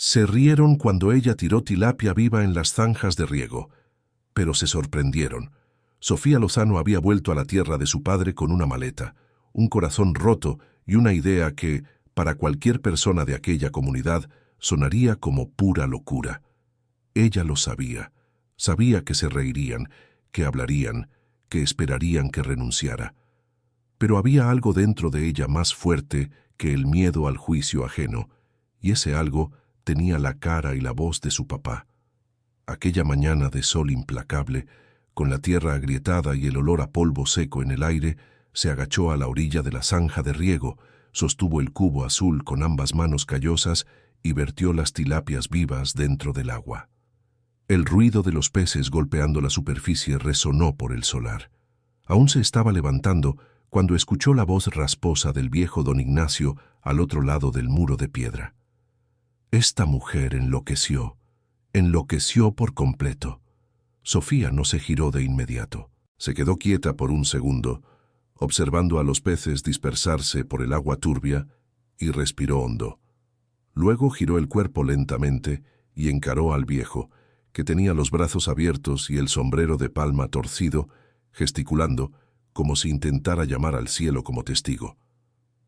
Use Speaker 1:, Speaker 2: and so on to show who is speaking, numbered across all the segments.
Speaker 1: Se rieron cuando ella tiró tilapia viva en las zanjas de riego, pero se sorprendieron. Sofía Lozano había vuelto a la tierra de su padre con una maleta, un corazón roto y una idea que, para cualquier persona de aquella comunidad, sonaría como pura locura. Ella lo sabía. Sabía que se reirían, que hablarían, que esperarían que renunciara. Pero había algo dentro de ella más fuerte que el miedo al juicio ajeno, y ese algo tenía la cara y la voz de su papá. Aquella mañana de sol implacable, con la tierra agrietada y el olor a polvo seco en el aire, se agachó a la orilla de la zanja de riego, sostuvo el cubo azul con ambas manos callosas y vertió las tilapias vivas dentro del agua. El ruido de los peces golpeando la superficie resonó por el solar. Aún se estaba levantando cuando escuchó la voz rasposa del viejo don Ignacio al otro lado del muro de piedra. Esta mujer enloqueció por completo. Sofía no se giró de inmediato. Se quedó quieta por un segundo, observando a los peces dispersarse por el agua turbia, y respiró hondo. Luego giró el cuerpo lentamente y encaró al viejo, que tenía los brazos abiertos y el sombrero de palma torcido, gesticulando, como si intentara llamar al cielo como testigo.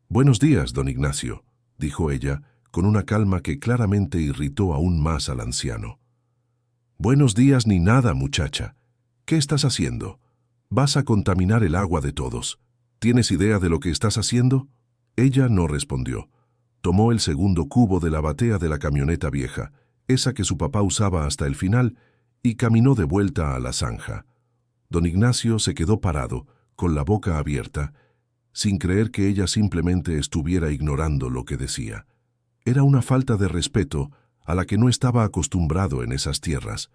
Speaker 1: «Buenos días, don Ignacio», dijo ella, con una calma que claramente irritó aún más al anciano. «Buenos días ni nada, muchacha. ¿Qué estás haciendo? Vas a contaminar el agua de todos. ¿Tienes idea de lo que estás haciendo?» Ella no respondió. Tomó el segundo cubo de la batea de la camioneta vieja, esa que su papá usaba hasta el final, y caminó de vuelta a la zanja. Don Ignacio se quedó parado, con la boca abierta, sin creer que ella simplemente estuviera ignorando lo que decía. Era una falta de respeto a la que no estaba acostumbrado en esas tierras.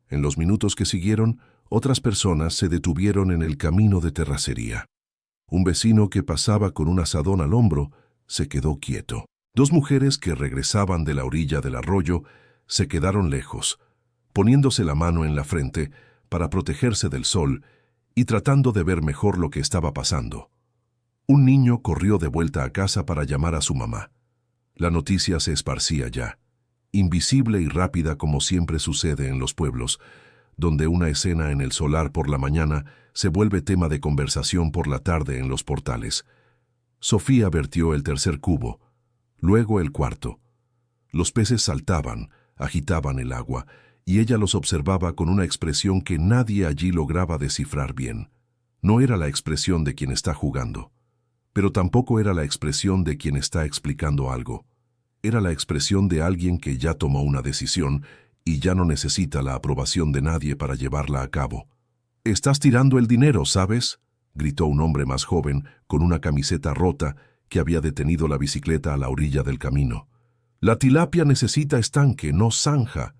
Speaker 1: En los minutos que siguieron, otras personas se detuvieron en el camino de terracería. Un vecino que pasaba con un asadón al hombro se quedó quieto. Dos mujeres que regresaban de la orilla del arroyo se quedaron lejos, poniéndose la mano en la frente para protegerse del sol y tratando de ver mejor lo que estaba pasando. Un niño corrió de vuelta a casa para llamar a su mamá. La noticia se esparcía ya, invisible y rápida como siempre sucede en los pueblos, donde una escena en el solar por la mañana se vuelve tema de conversación por la tarde en los portales. Sofía vertió el tercer cubo, luego el cuarto. Los peces saltaban, agitaban el agua, y ella los observaba con una expresión que nadie allí lograba descifrar bien. No era la expresión de quien está jugando, pero tampoco era la expresión de quien está explicando algo. Era la expresión de alguien que ya tomó una decisión y ya no necesita la aprobación de nadie para llevarla a cabo. «Estás tirando el dinero, ¿sabes?», gritó un hombre más joven con una camiseta rota que había detenido la bicicleta a la orilla del camino. «La tilapia necesita estanque, no zanja».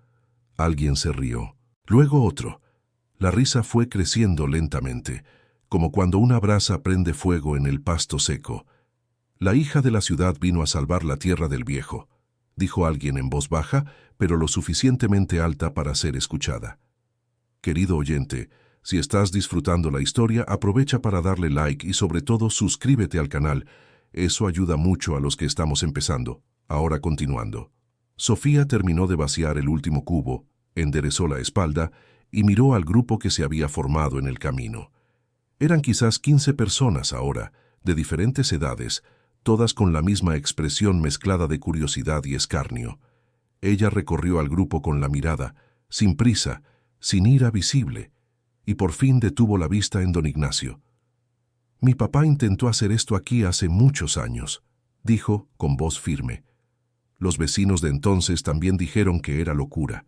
Speaker 1: Alguien se rió. Luego otro. La risa fue creciendo lentamente, como cuando una brasa prende fuego en el pasto seco. «La hija de la ciudad vino a salvar la tierra del viejo», dijo alguien en voz baja, pero lo suficientemente alta para ser escuchada. Querido oyente, si estás disfrutando la historia, aprovecha para darle like y sobre todo suscríbete al canal. Eso ayuda mucho a los que estamos empezando. Ahora continuando. Sofía terminó de vaciar el último cubo, enderezó la espalda y miró al grupo que se había formado en el camino. Eran quizás 15 personas ahora, de diferentes edades, todas con la misma expresión mezclada de curiosidad y escarnio. Ella recorrió al grupo con la mirada, sin prisa, sin ira visible, y por fin detuvo la vista en don Ignacio. «Mi papá intentó hacer esto aquí hace muchos años», dijo con voz firme. Los vecinos de entonces también dijeron que era locura.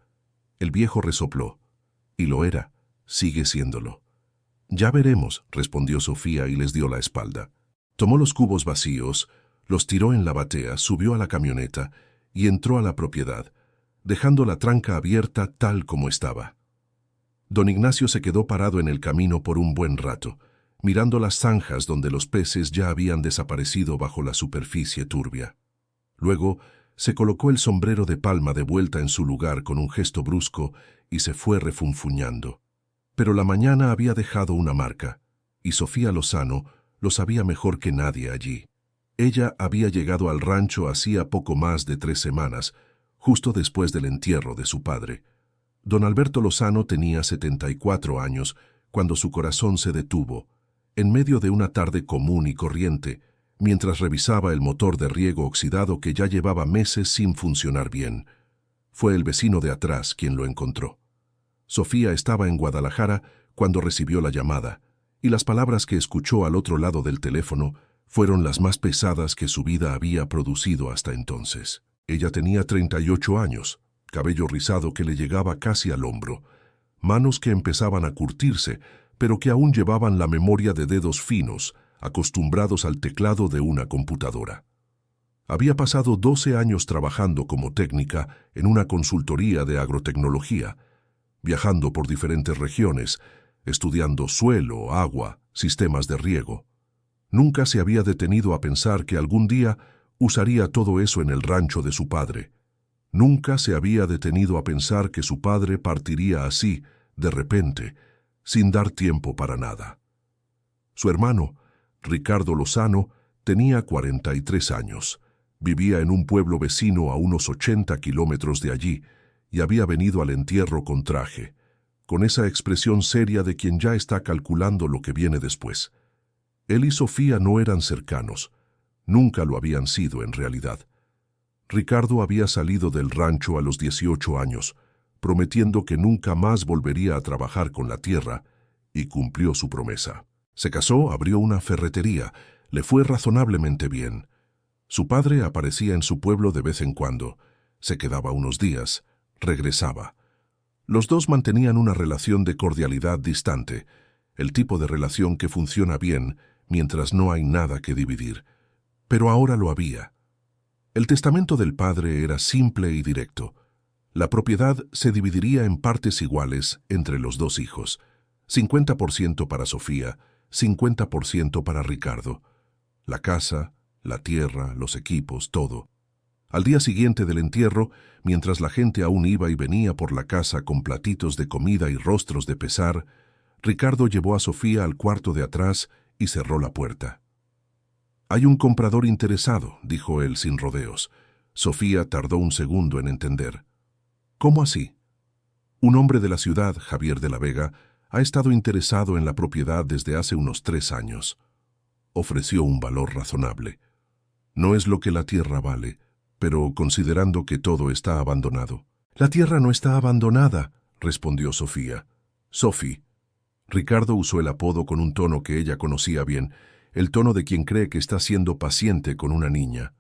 Speaker 1: El viejo resopló. Y lo era, sigue siéndolo. «Ya veremos», respondió Sofía y les dio la espalda. Tomó los cubos vacíos, los tiró en la batea, subió a la camioneta y entró a la propiedad, dejando la tranca abierta tal como estaba. Don Ignacio se quedó parado en el camino por un buen rato, mirando las zanjas donde los peces ya habían desaparecido bajo la superficie turbia. Luego se colocó el sombrero de palma de vuelta en su lugar con un gesto brusco y se fue refunfuñando. Pero la mañana había dejado una marca, y Sofía Lozano lo sabía mejor que nadie allí. Ella había llegado al rancho hacía poco más de 3 semanas, justo después del entierro de su padre. Don Alberto Lozano tenía 74 años cuando su corazón se detuvo, en medio de una tarde común y corriente, mientras revisaba el motor de riego oxidado que ya llevaba meses sin funcionar bien. Fue el vecino de atrás quien lo encontró. Sofía estaba en Guadalajara cuando recibió la llamada, y las palabras que escuchó al otro lado del teléfono fueron las más pesadas que su vida había producido hasta entonces. Ella tenía 38 años, cabello rizado que le llegaba casi al hombro, manos que empezaban a curtirse, pero que aún llevaban la memoria de dedos finos, acostumbrados al teclado de una computadora. Había pasado 12 años trabajando como técnica en una consultoría de agrotecnología, viajando por diferentes regiones, estudiando suelo, agua, sistemas de riego. Nunca se había detenido a pensar que algún día usaría todo eso en el rancho de su padre. Nunca se había detenido a pensar que su padre partiría así, de repente, sin dar tiempo para nada. Su hermano, Ricardo Lozano, tenía 43 años. Vivía en un pueblo vecino a unos 80 kilómetros de allí y había venido al entierro con traje, con esa expresión seria de quien ya está calculando lo que viene después. Él y Sofía no eran cercanos, nunca lo habían sido en realidad. Ricardo había salido del rancho a los 18 años, prometiendo que nunca más volvería a trabajar con la tierra, y cumplió su promesa. Se casó, abrió una ferretería, le fue razonablemente bien. Su padre aparecía en su pueblo de vez en cuando, se quedaba unos días, regresaba. Los dos mantenían una relación de cordialidad distante, el tipo de relación que funciona bien mientras no hay nada que dividir. Pero ahora lo había. El testamento del padre era simple y directo. La propiedad se dividiría en partes iguales entre los dos hijos, 50% para Sofía, 50% para Ricardo. La casa, la tierra, los equipos, todo. Al día siguiente del entierro, mientras la gente aún iba y venía por la casa con platitos de comida y rostros de pesar, Ricardo llevó a Sofía al cuarto de atrás y cerró la puerta. «Hay un comprador interesado», dijo él sin rodeos. Sofía tardó un segundo en entender. «¿Cómo así?» «Un hombre de la ciudad, Javier de la Vega, ha estado interesado en la propiedad desde hace unos 3 años. Ofreció un valor razonable. No es lo que la tierra vale, pero considerando que todo está abandonado». «La tierra no está abandonada», respondió Sofía. «Sophie». Ricardo usó el apodo con un tono que ella conocía bien, el tono de quien cree que está siendo paciente con una niña.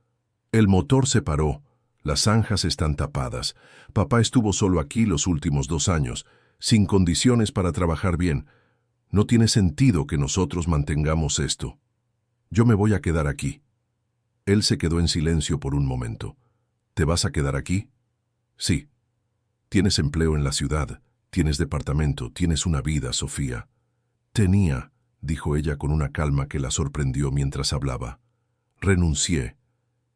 Speaker 1: El motor se paró, las zanjas están tapadas. Papá estuvo solo aquí los últimos 2 años, sin condiciones para trabajar bien. No tiene sentido que nosotros mantengamos esto. Yo me voy a quedar aquí. Él se quedó en silencio por un momento. ¿Te vas a quedar aquí? Sí. Tienes empleo en la ciudad, tienes departamento, tienes una vida, Sofía. Tenía, dijo ella con una calma que la sorprendió mientras hablaba. Renuncié.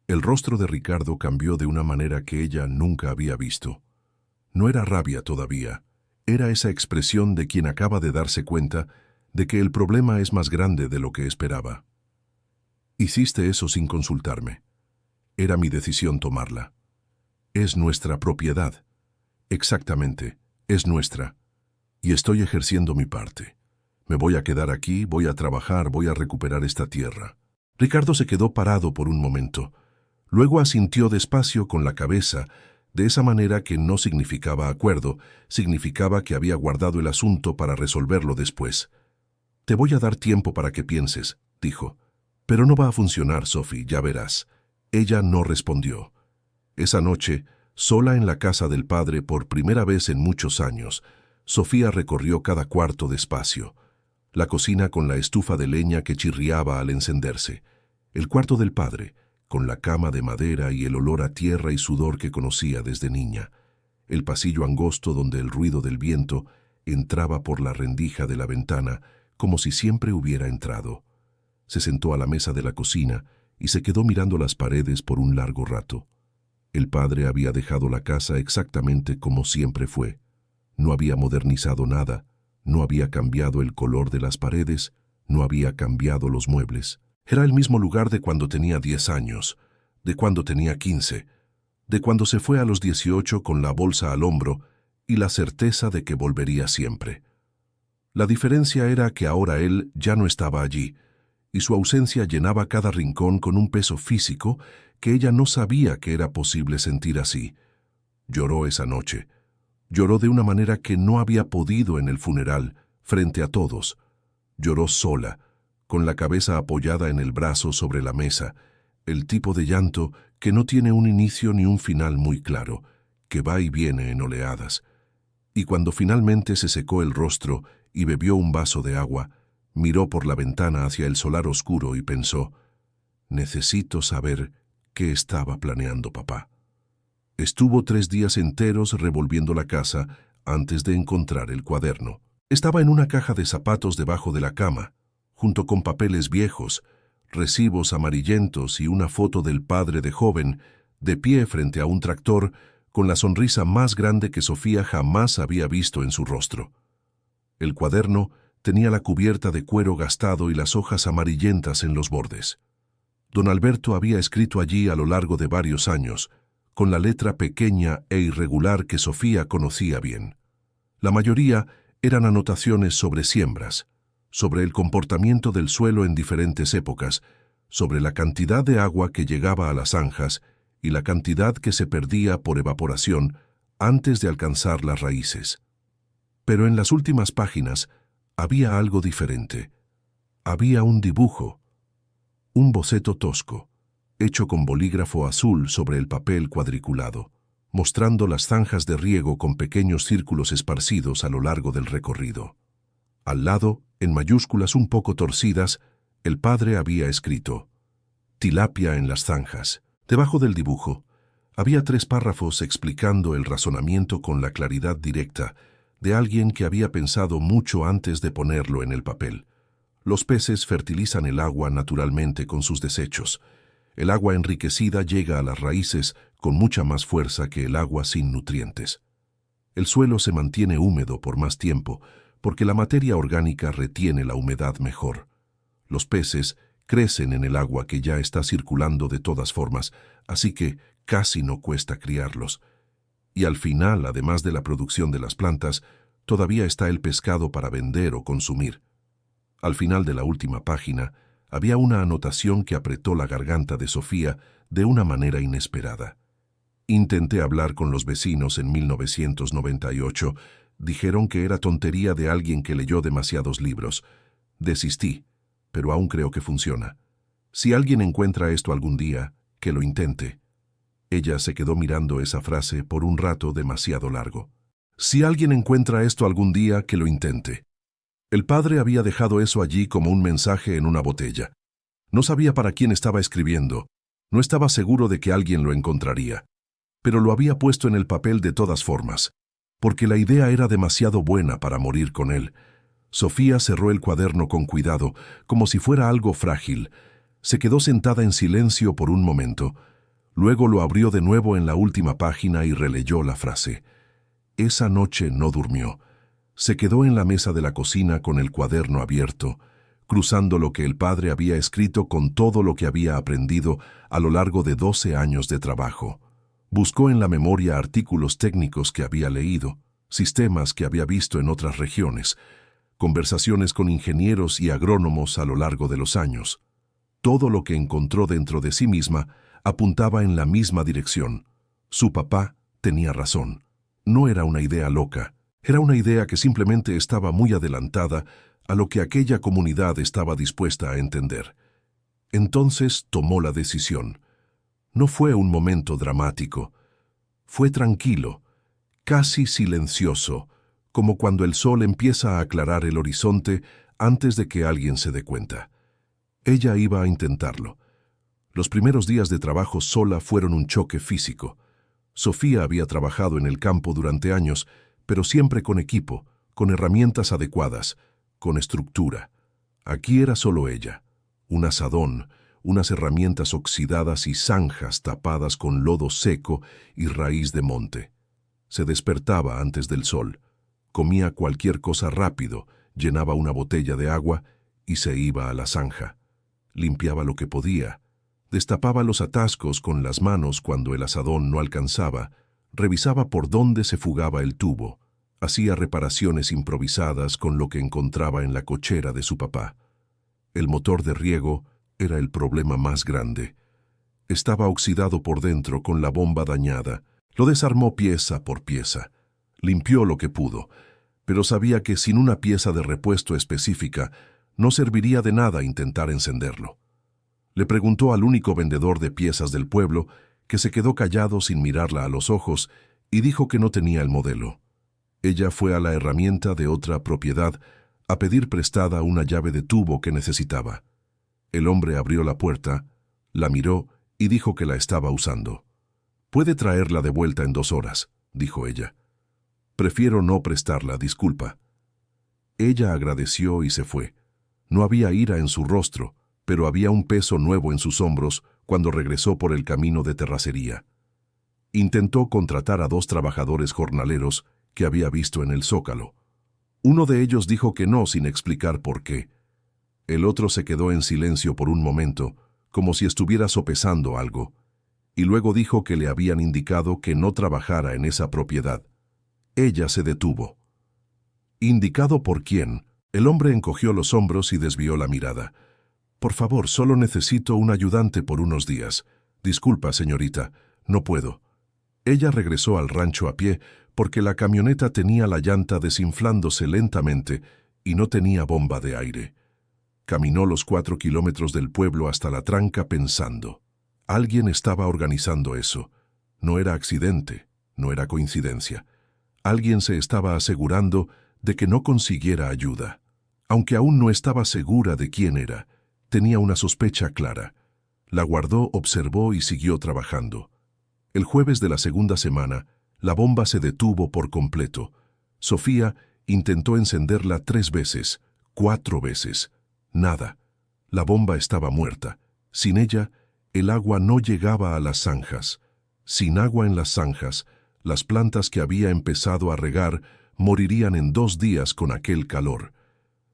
Speaker 1: El rostro de Ricardo cambió de una manera que ella nunca había visto. No era rabia todavía, era esa expresión de quien acaba de darse cuenta de que el problema es más grande de lo que esperaba. Hiciste eso sin consultarme. Era mi decisión tomarla. Es nuestra propiedad. Exactamente, es nuestra. Y estoy ejerciendo mi parte. Me voy a quedar aquí, voy a trabajar, voy a recuperar esta tierra. Ricardo se quedó parado por un momento. Luego asintió despacio con la cabeza, de esa manera que no significaba acuerdo, significaba que había guardado el asunto para resolverlo después. Te voy a dar tiempo para que pienses, dijo. Pero no va a funcionar, Sophie, ya verás. Ella no respondió. Esa noche, sola en la casa del padre por primera vez en muchos años, Sofía recorrió cada cuarto despacio. La cocina con la estufa de leña que chirriaba al encenderse. El cuarto del padre, con la cama de madera y el olor a tierra y sudor que conocía desde niña. El pasillo angosto donde el ruido del viento entraba por la rendija de la ventana como si siempre hubiera entrado. Se sentó a la mesa de la cocina y se quedó mirando las paredes por un largo rato. El padre había dejado la casa exactamente como siempre fue. No había modernizado nada, no había cambiado el color de las paredes, no había cambiado los muebles. Era el mismo lugar de cuando tenía 10 años, de cuando tenía 15. de cuando se fue a los 18 con la bolsa al hombro y la certeza de que volvería siempre. La diferencia era que ahora él ya no estaba allí, y su ausencia llenaba cada rincón con un peso físico que ella no sabía que era posible sentir así. Lloró esa noche. Lloró de una manera que no había podido en el funeral, frente a todos. Lloró sola, con la cabeza apoyada en el brazo sobre la mesa, el tipo de llanto que no tiene un inicio ni un final muy claro, que va y viene en oleadas. Y cuando finalmente se secó el rostro y bebió un vaso de agua, miró por la ventana hacia el solar oscuro y pensó: necesito saber qué estaba planeando papá. Estuvo 3 días enteros revolviendo la casa antes de encontrar el cuaderno. Estaba en una caja de zapatos debajo de la cama, junto con papeles viejos, recibos amarillentos y una foto del padre de joven, de pie frente a un tractor, con la sonrisa más grande que Sofía jamás había visto en su rostro. El cuaderno tenía la cubierta de cuero gastado y las hojas amarillentas en los bordes. Don Alberto había escrito allí a lo largo de varios años, con la letra pequeña e irregular que Sofía conocía bien. La mayoría eran anotaciones sobre siembras, sobre el comportamiento del suelo en diferentes épocas, sobre la cantidad de agua que llegaba a las zanjas y la cantidad que se perdía por evaporación antes de alcanzar las raíces. Pero en las últimas páginas había algo diferente. Había un dibujo, un boceto tosco, hecho con bolígrafo azul sobre el papel cuadriculado, mostrando las zanjas de riego con pequeños círculos esparcidos a lo largo del recorrido. Al lado, en mayúsculas un poco torcidas, el padre había escrito: tilapia en las zanjas. Debajo del dibujo, había 3 párrafos explicando el razonamiento con la claridad directa de alguien que había pensado mucho antes de ponerlo en el papel. Los peces fertilizan el agua naturalmente con sus desechos. El agua enriquecida llega a las raíces con mucha más fuerza que el agua sin nutrientes. El suelo se mantiene húmedo por más tiempo porque la materia orgánica retiene la humedad mejor. Los peces crecen en el agua que ya está circulando de todas formas, así que casi no cuesta criarlos. Y al final, además de la producción de las plantas, todavía está el pescado para vender o consumir. Al final de la última página, había una anotación que apretó la garganta de Sofía de una manera inesperada. Intenté hablar con los vecinos en 1998. Dijeron que era tontería de alguien que leyó demasiados libros. Desistí, pero aún creo que funciona. Si alguien encuentra esto algún día, que lo intente. Ella se quedó mirando esa frase por un rato demasiado largo. Si alguien encuentra esto algún día, que lo intente. El padre había dejado eso allí como un mensaje en una botella. No sabía para quién estaba escribiendo. No estaba seguro de que alguien lo encontraría. Pero lo había puesto en el papel de todas formas, porque la idea era demasiado buena para morir con él. Sofía cerró el cuaderno con cuidado, como si fuera algo frágil. Se quedó sentada en silencio por un momento. Luego lo abrió de nuevo en la última página y releyó la frase. Esa noche no durmió. Se quedó en la mesa de la cocina con el cuaderno abierto, cruzando lo que el padre había escrito con todo lo que había aprendido a lo largo de 12 años de trabajo. Buscó en la memoria artículos técnicos que había leído, sistemas que había visto en otras regiones, conversaciones con ingenieros y agrónomos a lo largo de los años. Todo lo que encontró dentro de sí misma apuntaba en la misma dirección. Su papá tenía razón. No era una idea loca. Era una idea que simplemente estaba muy adelantada a lo que aquella comunidad estaba dispuesta a entender. Entonces tomó la decisión. No fue un momento dramático. Fue tranquilo, casi silencioso, como cuando el sol empieza a aclarar el horizonte antes de que alguien se dé cuenta. Ella iba a intentarlo. Los primeros días de trabajo sola fueron un choque físico. Sofía había trabajado en el campo durante años, pero siempre con equipo, con herramientas adecuadas, con estructura. Aquí era solo ella, un azadón, unas herramientas oxidadas y zanjas tapadas con lodo seco y raíz de monte. Se despertaba antes del sol, comía cualquier cosa rápido, llenaba una botella de agua y se iba a la zanja. Limpiaba lo que podía, Destapaba los atascos con las manos cuando el azadón no alcanzaba, revisaba por dónde se fugaba el tubo, hacía reparaciones improvisadas con lo que encontraba en la cochera de su papá. El motor de riego era el problema más grande. Estaba oxidado por dentro con la bomba dañada. Lo desarmó pieza por pieza. Limpió lo que pudo, pero sabía que sin una pieza de repuesto específica no serviría de nada intentar encenderlo. Le preguntó al único vendedor de piezas del pueblo, que se quedó callado sin mirarla a los ojos y dijo que no tenía el modelo. Ella fue a la herramienta de otra propiedad a pedir prestada una llave de tubo que necesitaba. El hombre abrió la puerta, la miró y dijo que la estaba usando. «Puede traerla de vuelta en 2 horas», dijo ella. «Prefiero no prestarla, disculpa». Ella agradeció y se fue. No había ira en su rostro, pero había un peso nuevo en sus hombros cuando regresó por el camino de terracería. Intentó contratar a 2 trabajadores jornaleros que había visto en el Zócalo. Uno de ellos dijo que no sin explicar por qué. El otro se quedó en silencio por un momento, como si estuviera sopesando algo, y luego dijo que le habían indicado que no trabajara en esa propiedad. Ella se detuvo. ¿Indicado por quién? El hombre encogió los hombros y desvió la mirada. «Por favor, solo necesito un ayudante por unos días. Disculpa, señorita, no puedo». Ella regresó al rancho a pie porque la camioneta tenía la llanta desinflándose lentamente y no tenía bomba de aire. Caminó los 4 kilómetros del pueblo hasta la tranca pensando. Alguien estaba organizando eso. No era accidente, no era coincidencia. Alguien se estaba asegurando de que no consiguiera ayuda. Aunque aún no estaba segura de quién era, tenía una sospecha clara. La guardó, observó y siguió trabajando. El jueves de la segunda semana, la bomba se detuvo por completo. Sofía intentó encenderla 3 veces, 4 veces. Nada. La bomba estaba muerta. Sin ella, el agua no llegaba a las zanjas. Sin agua en las zanjas, las plantas que había empezado a regar morirían en 2 días con aquel calor.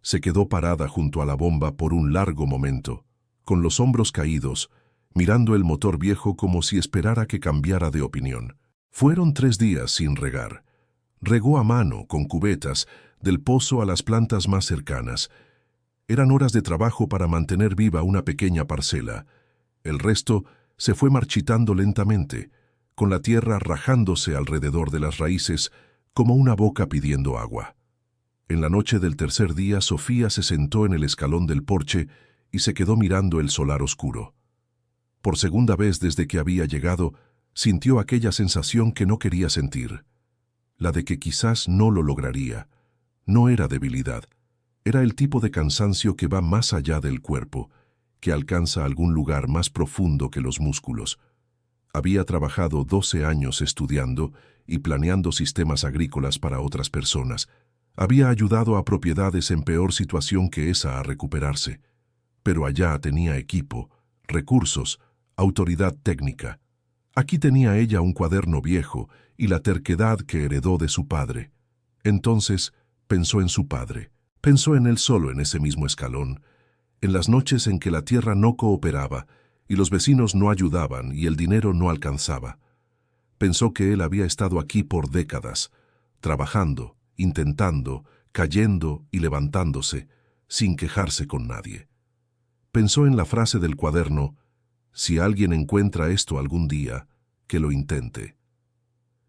Speaker 1: Se quedó parada junto a la bomba por un largo momento, con los hombros caídos, mirando el motor viejo como si esperara que cambiara de opinión. Fueron 3 días sin regar. Regó a mano, con cubetas, del pozo a las plantas más cercanas. Eran horas de trabajo para mantener viva una pequeña parcela. El resto se fue marchitando lentamente, con la tierra rajándose alrededor de las raíces como una boca pidiendo agua. En la noche del tercer día, Sofía se sentó en el escalón del porche y se quedó mirando el solar oscuro. Por segunda vez desde que había llegado, sintió aquella sensación que no quería sentir, la de que quizás no lo lograría. No era debilidad, era el tipo de cansancio que va más allá del cuerpo, que alcanza algún lugar más profundo que los músculos. Había trabajado 12 años estudiando y planeando sistemas agrícolas para otras personas. Había ayudado a propiedades en peor situación que esa a recuperarse. Pero allá tenía equipo, recursos, autoridad técnica. Aquí tenía ella un cuaderno viejo y la terquedad que heredó de su padre. Entonces pensó en su padre. Pensó en él solo en ese mismo escalón, en las noches en que la tierra no cooperaba y los vecinos no ayudaban y el dinero no alcanzaba. Pensó que él había estado aquí por décadas, trabajando, intentando, cayendo y levantándose, sin quejarse con nadie. Pensó en la frase del cuaderno: «Si alguien encuentra esto algún día, que lo intente».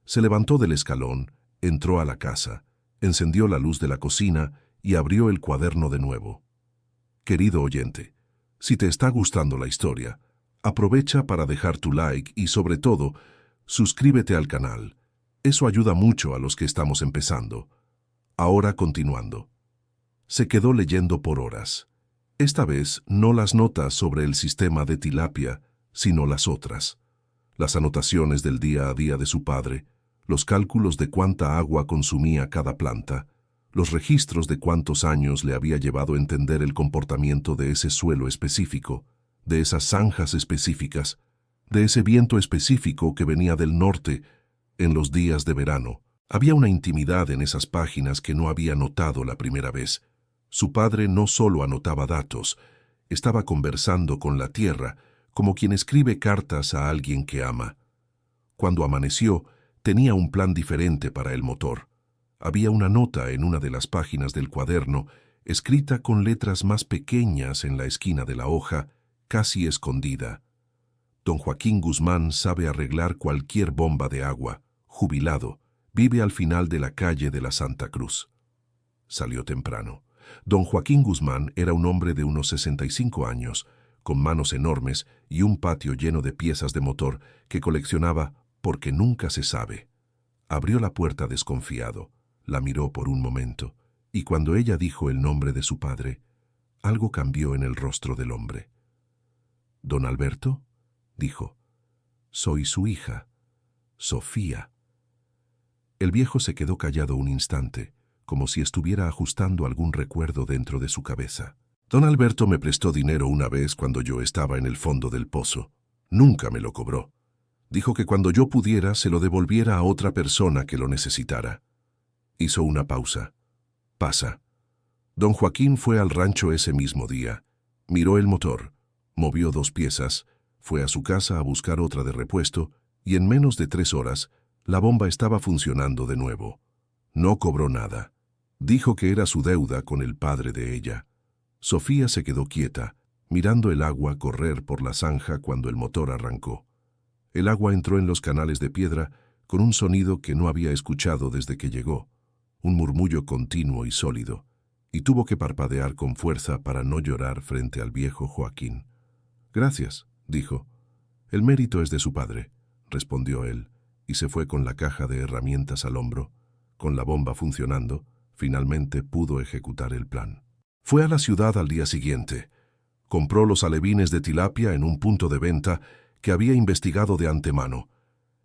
Speaker 1: Se levantó del escalón, entró a la casa, encendió la luz de la cocina y abrió el cuaderno de nuevo. Querido oyente, si te está gustando la historia, aprovecha para dejar tu like y, sobre todo, suscríbete al canal. Eso ayuda mucho a los que estamos empezando. Ahora continuando. Se quedó leyendo por horas. Esta vez no las notas sobre el sistema de tilapia, sino las otras. Las anotaciones del día a día de su padre, los cálculos de cuánta agua consumía cada planta, los registros de cuántos años le había llevado entender el comportamiento de ese suelo específico, de esas zanjas específicas, de ese viento específico que venía del norte en los días de verano. Había una intimidad en esas páginas que no había notado la primera vez. Su padre no solo anotaba datos, estaba conversando con la tierra, como quien escribe cartas a alguien que ama. Cuando amaneció, tenía un plan diferente para el motor. Había una nota en una de las páginas del cuaderno, escrita con letras más pequeñas en la esquina de la hoja, casi escondida. Don Joaquín Guzmán sabe arreglar cualquier bomba de agua, jubilado, vive al final de la calle de la Santa Cruz. Salió temprano. Don Joaquín Guzmán era un hombre de unos 65 años, con manos enormes y un patio lleno de piezas de motor que coleccionaba porque nunca se sabe. Abrió la puerta desconfiado, la miró por un momento, y cuando ella dijo el nombre de su padre, algo cambió en el rostro del hombre. «¿Don Alberto?», dijo. «Soy su hija, Sofía». El viejo se quedó callado un instante, como si estuviera ajustando algún recuerdo dentro de su cabeza. «Don Alberto me prestó dinero una vez cuando yo estaba en el fondo del pozo. Nunca me lo cobró. Dijo que cuando yo pudiera se lo devolviera a otra persona que lo necesitara». Hizo una pausa. «Pasa». Don Joaquín fue al rancho ese mismo día. Miró el motor, movió 2 piezas, fue a su casa a buscar otra de repuesto y en menos de 3 horas la bomba estaba funcionando de nuevo. No cobró nada. Dijo que era su deuda con el padre de ella. Sofía se quedó quieta, mirando el agua correr por la zanja cuando el motor arrancó. El agua entró en los canales de piedra con un sonido que no había escuchado desde que llegó, un murmullo continuo y sólido, y tuvo que parpadear con fuerza para no llorar frente al viejo Joaquín. «Gracias», dijo. «El mérito es de su padre», respondió él, y se fue con la caja de herramientas al hombro. Con la bomba funcionando, finalmente pudo ejecutar el plan. Fue a la ciudad al día siguiente. Compró los alevines de tilapia en un punto de venta que había investigado de antemano.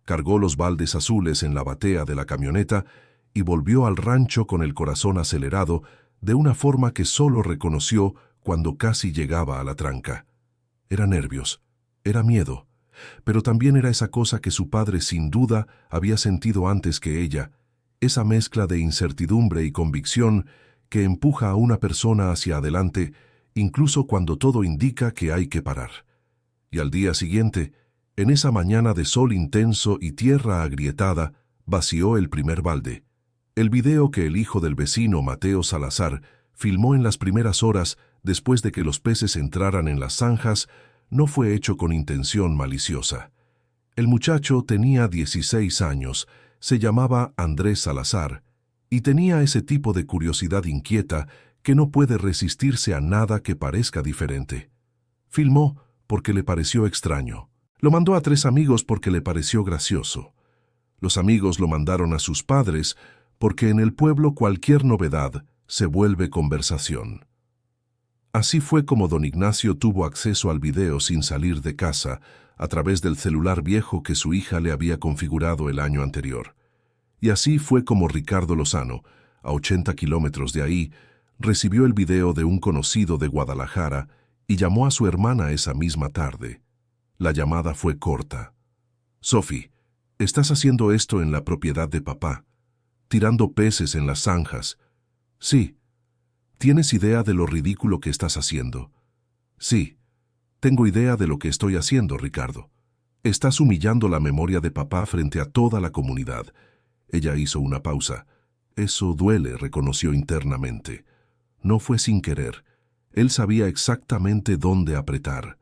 Speaker 1: Cargó los baldes azules en la batea de la camioneta y volvió al rancho con el corazón acelerado de una forma que solo reconoció cuando casi llegaba a la tranca. Era nervios, era miedo, pero también era esa cosa que su padre sin duda había sentido antes que ella, esa mezcla de incertidumbre y convicción que empuja a una persona hacia adelante, incluso cuando todo indica que hay que parar. Y al día siguiente, en esa mañana de sol intenso y tierra agrietada, vació el primer balde. El video que el hijo del vecino Mateo Salazar filmó en las primeras horas después de que los peces entraran en las zanjas no fue hecho con intención maliciosa. El muchacho tenía 16 años, se llamaba Andrés Salazar, y tenía ese tipo de curiosidad inquieta que no puede resistirse a nada que parezca diferente. Filmó porque le pareció extraño. Lo mandó a 3 amigos porque le pareció gracioso. Los amigos lo mandaron a sus padres porque en el pueblo cualquier novedad se vuelve conversación. Así fue como don Ignacio tuvo acceso al video sin salir de casa, a través del celular viejo que su hija le había configurado el año anterior. Y así fue como Ricardo Lozano, a 80 kilómetros de ahí, recibió el video de un conocido de Guadalajara y llamó a su hermana esa misma tarde. La llamada fue corta. «Sofi, estás haciendo esto en la propiedad de papá, tirando peces en las zanjas». «Sí». «¿Tienes idea de lo ridículo que estás haciendo?» «Sí, tengo idea de lo que estoy haciendo, Ricardo. Estás humillando la memoria de papá frente a toda la comunidad». Ella hizo una pausa. «Eso duele», reconoció internamente. No fue sin querer. Él sabía exactamente dónde apretar.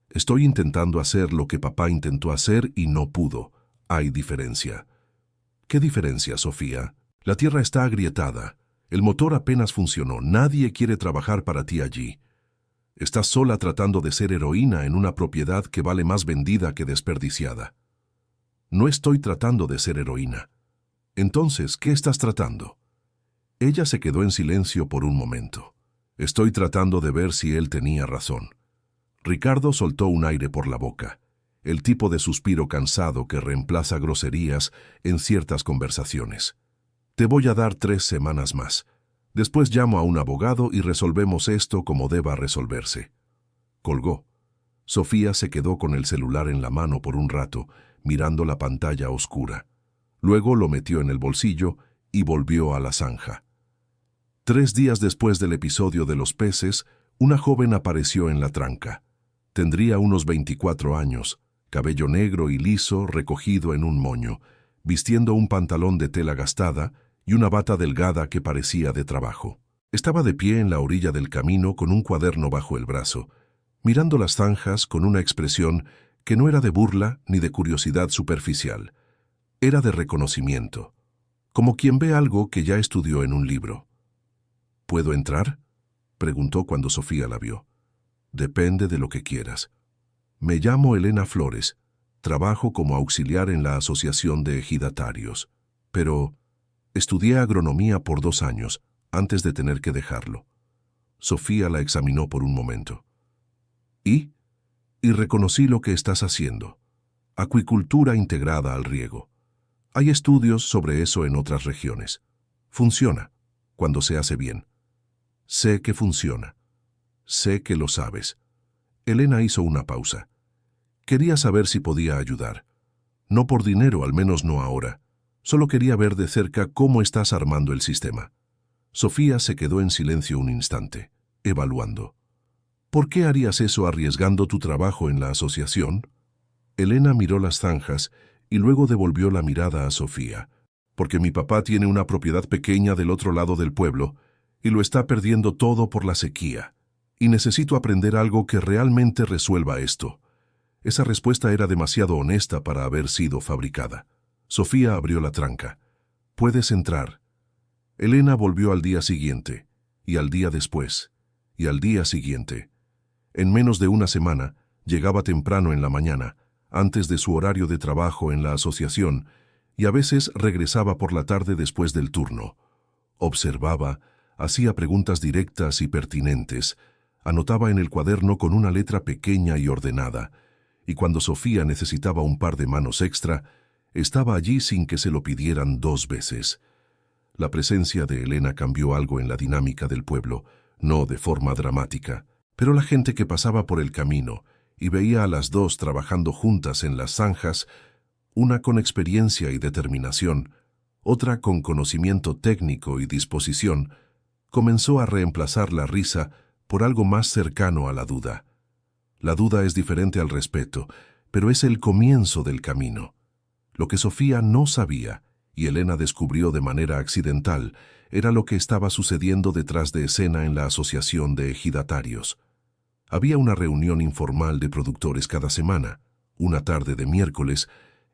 Speaker 1: «Estoy intentando hacer lo que papá intentó hacer y no pudo. Hay diferencia». «¿Qué diferencia, Sofía? La tierra está agrietada. El motor apenas funcionó. Nadie quiere trabajar para ti allí. Estás sola tratando de ser heroína en una propiedad que vale más vendida que desperdiciada». «No estoy tratando de ser heroína». «Entonces, ¿qué estás tratando?» Ella se quedó en silencio por un momento. «Estoy tratando de ver si él tenía razón». Ricardo soltó un aire por la boca, el tipo de suspiro cansado que reemplaza groserías en ciertas conversaciones. «Te voy a dar 3 semanas más. Después llamo a un abogado y resolvemos esto como deba resolverse». Colgó. Sofía se quedó con el celular en la mano por un rato, mirando la pantalla oscura. Luego lo metió en el bolsillo y volvió a la zanja. 3 días después del episodio de los peces, una joven apareció en la tranca. Tendría unos 24 años, cabello negro y liso recogido en un moño, vistiendo un pantalón de tela gastada y una bata delgada que parecía de trabajo. Estaba de pie en la orilla del camino con un cuaderno bajo el brazo, mirando las zanjas con una expresión que no era de burla ni de curiosidad superficial. Era de reconocimiento, como quien ve algo que ya estudió en un libro. ¿Puedo entrar?, preguntó cuando Sofía la vio. Depende de lo que quieras. Me llamo Elena Flores. Trabajo como auxiliar en la Asociación de Ejidatarios. Pero estudié agronomía por 2 años, antes de tener que dejarlo. Sofía la examinó por un momento. ¿Y? Y reconocí lo que estás haciendo. Acuicultura integrada al riego. Hay estudios sobre eso en otras regiones. Funciona, cuando se hace bien. Sé que funciona. Sé que lo sabes. Elena hizo una pausa. Quería saber si podía ayudar. No por dinero, al menos no ahora. Solo quería ver de cerca cómo estás armando el sistema. Sofía se quedó en silencio un instante, evaluando. ¿Por qué harías eso arriesgando tu trabajo en la asociación? Elena miró las zanjas y luego devolvió la mirada a Sofía. Porque mi papá tiene una propiedad pequeña del otro lado del pueblo y lo está perdiendo todo por la sequía. Y necesito aprender algo que realmente resuelva esto. Esa respuesta era demasiado honesta para haber sido fabricada. Sofía abrió la tranca. Puedes entrar. Elena volvió al día siguiente, y al día después, y al día siguiente. En menos de una semana, llegaba temprano en la mañana, antes de su horario de trabajo en la asociación, y a veces regresaba por la tarde después del turno. Observaba, hacía preguntas directas y pertinentes, anotaba en el cuaderno con una letra pequeña y ordenada, y cuando Sofía necesitaba un par de manos extra, estaba allí sin que se lo pidieran 2 veces. La presencia de Elena cambió algo en la dinámica del pueblo, no de forma dramática, pero la gente que pasaba por el camino y veía a las 2 trabajando juntas en las zanjas, una con experiencia y determinación, otra con conocimiento técnico y disposición, comenzó a reemplazar la risa por algo más cercano a la duda. La duda es diferente al respeto, pero es el comienzo del camino. Lo que Sofía no sabía, y Elena descubrió de manera accidental, era lo que estaba sucediendo detrás de escena en la Asociación de Ejidatarios. Había una reunión informal de productores cada semana, una tarde de miércoles,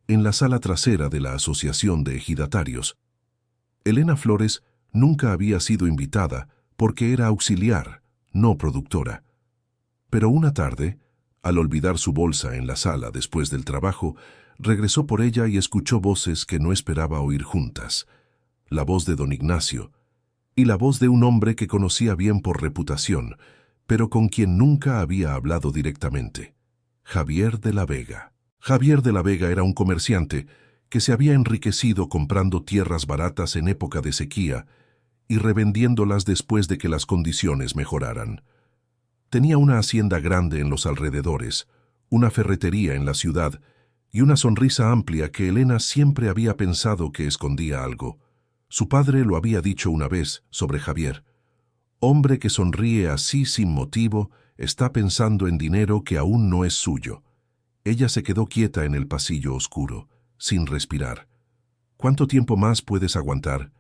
Speaker 1: en la sala trasera de la Asociación de Ejidatarios. Elena Flores nunca había sido invitada porque era auxiliar, no productora. Pero una tarde, al olvidar su bolsa en la sala después del trabajo, regresó por ella y escuchó voces que no esperaba oír juntas. La voz de don Ignacio y la voz de un hombre que conocía bien por reputación, pero con quien nunca había hablado directamente. Javier de la Vega. Javier de la Vega era un comerciante que se había enriquecido comprando tierras baratas en época de sequía y revendiéndolas después de que las condiciones mejoraran. Tenía una hacienda grande en los alrededores, una ferretería en la ciudad y una sonrisa amplia que Elena siempre había pensado que escondía algo. Su padre lo había dicho una vez sobre Javier. Hombre que sonríe así sin motivo está pensando en dinero que aún no es suyo. Ella se quedó quieta en el pasillo oscuro, sin respirar. ¿Cuánto tiempo más puedes aguantar?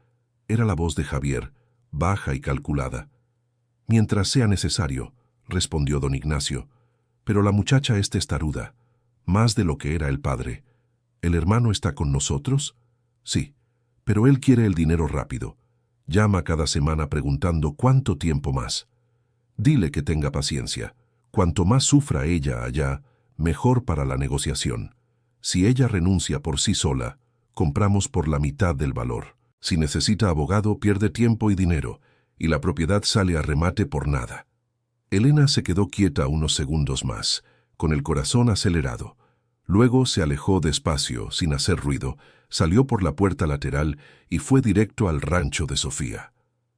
Speaker 1: Era la voz de Javier, baja y calculada. Mientras sea necesario, respondió don Ignacio. Pero la muchacha es testaruda, más de lo que era el padre. ¿El hermano está con nosotros? Sí, pero él quiere el dinero rápido. Llama cada semana preguntando cuánto tiempo más. Dile que tenga paciencia. Cuanto más sufra ella allá, mejor para la negociación. Si ella renuncia por sí sola, compramos por la mitad del valor. Si necesita abogado, pierde tiempo y dinero, y la propiedad sale a remate por nada. Elena se quedó quieta unos segundos más, con el corazón acelerado. Luego se alejó despacio, sin hacer ruido, salió por la puerta lateral y fue directo al rancho de Sofía.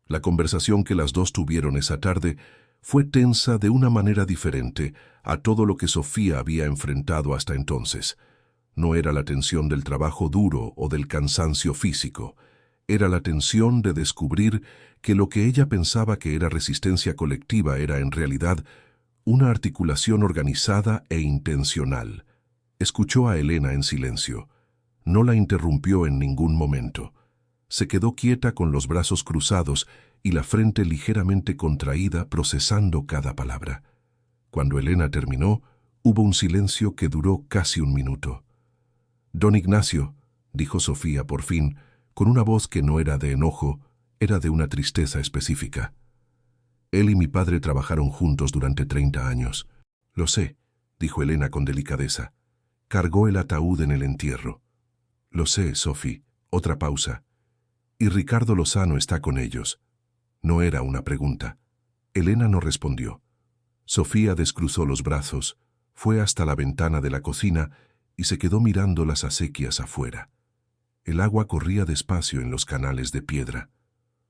Speaker 1: La conversación que las 2 tuvieron esa tarde fue tensa de una manera diferente a todo lo que Sofía había enfrentado hasta entonces. No era la tensión del trabajo duro o del cansancio físico. Era la tensión de descubrir que lo que ella pensaba que era resistencia colectiva era en realidad una articulación organizada e intencional. Escuchó a Elena en silencio. No la interrumpió en ningún momento. Se quedó quieta con los brazos cruzados y la frente ligeramente contraída, procesando cada palabra. Cuando Elena terminó, hubo un silencio que duró casi un minuto. «Don Ignacio», dijo Sofía por fin, con una voz que no era de enojo, era de una tristeza específica. «Él y mi padre trabajaron juntos durante 30 años. Lo sé», dijo Elena con delicadeza. «Cargó el ataúd en el entierro». «Lo sé, Sophie». Otra pausa. «Y Ricardo Lozano está con ellos». No era una pregunta. Elena no respondió. Sofía descruzó los brazos, fue hasta la ventana de la cocina y se quedó mirando las acequias afuera. El agua corría despacio en los canales de piedra.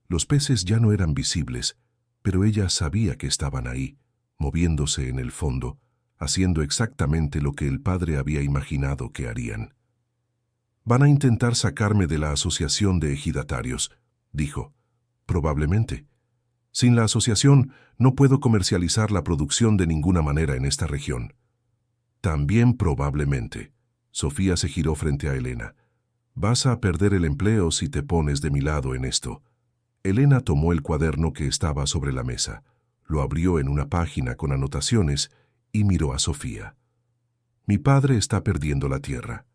Speaker 1: Los peces ya no eran visibles, pero ella sabía que estaban ahí, moviéndose en el fondo, haciendo exactamente lo que el padre había imaginado que harían. «Van a intentar sacarme de la asociación de ejidatarios», dijo. «Probablemente. Sin la asociación no puedo comercializar la producción de ninguna manera en esta región». «También probablemente». Sofía se giró frente a Elena. «Vas a perder el empleo si te pones de mi lado en esto». Elena tomó el cuaderno que estaba sobre la mesa, lo abrió en una página con anotaciones y miró a Sofía. «Mi padre está perdiendo la tierra.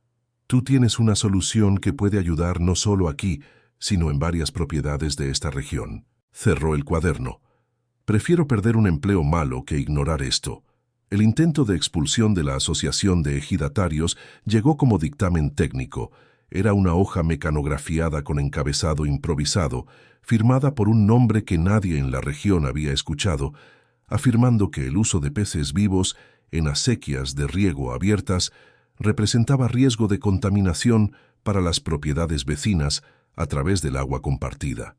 Speaker 1: Tú tienes una solución que puede ayudar no solo aquí, sino en varias propiedades de esta región». Cerró el cuaderno. «Prefiero perder un empleo malo que ignorar esto». El intento de expulsión de la Asociación de Ejidatarios llegó como dictamen técnico. Era una hoja mecanografiada con encabezado improvisado, firmada por un nombre que nadie en la región había escuchado, afirmando que el uso de peces vivos en acequias de riego abiertas representaba riesgo de contaminación para las propiedades vecinas a través del agua compartida.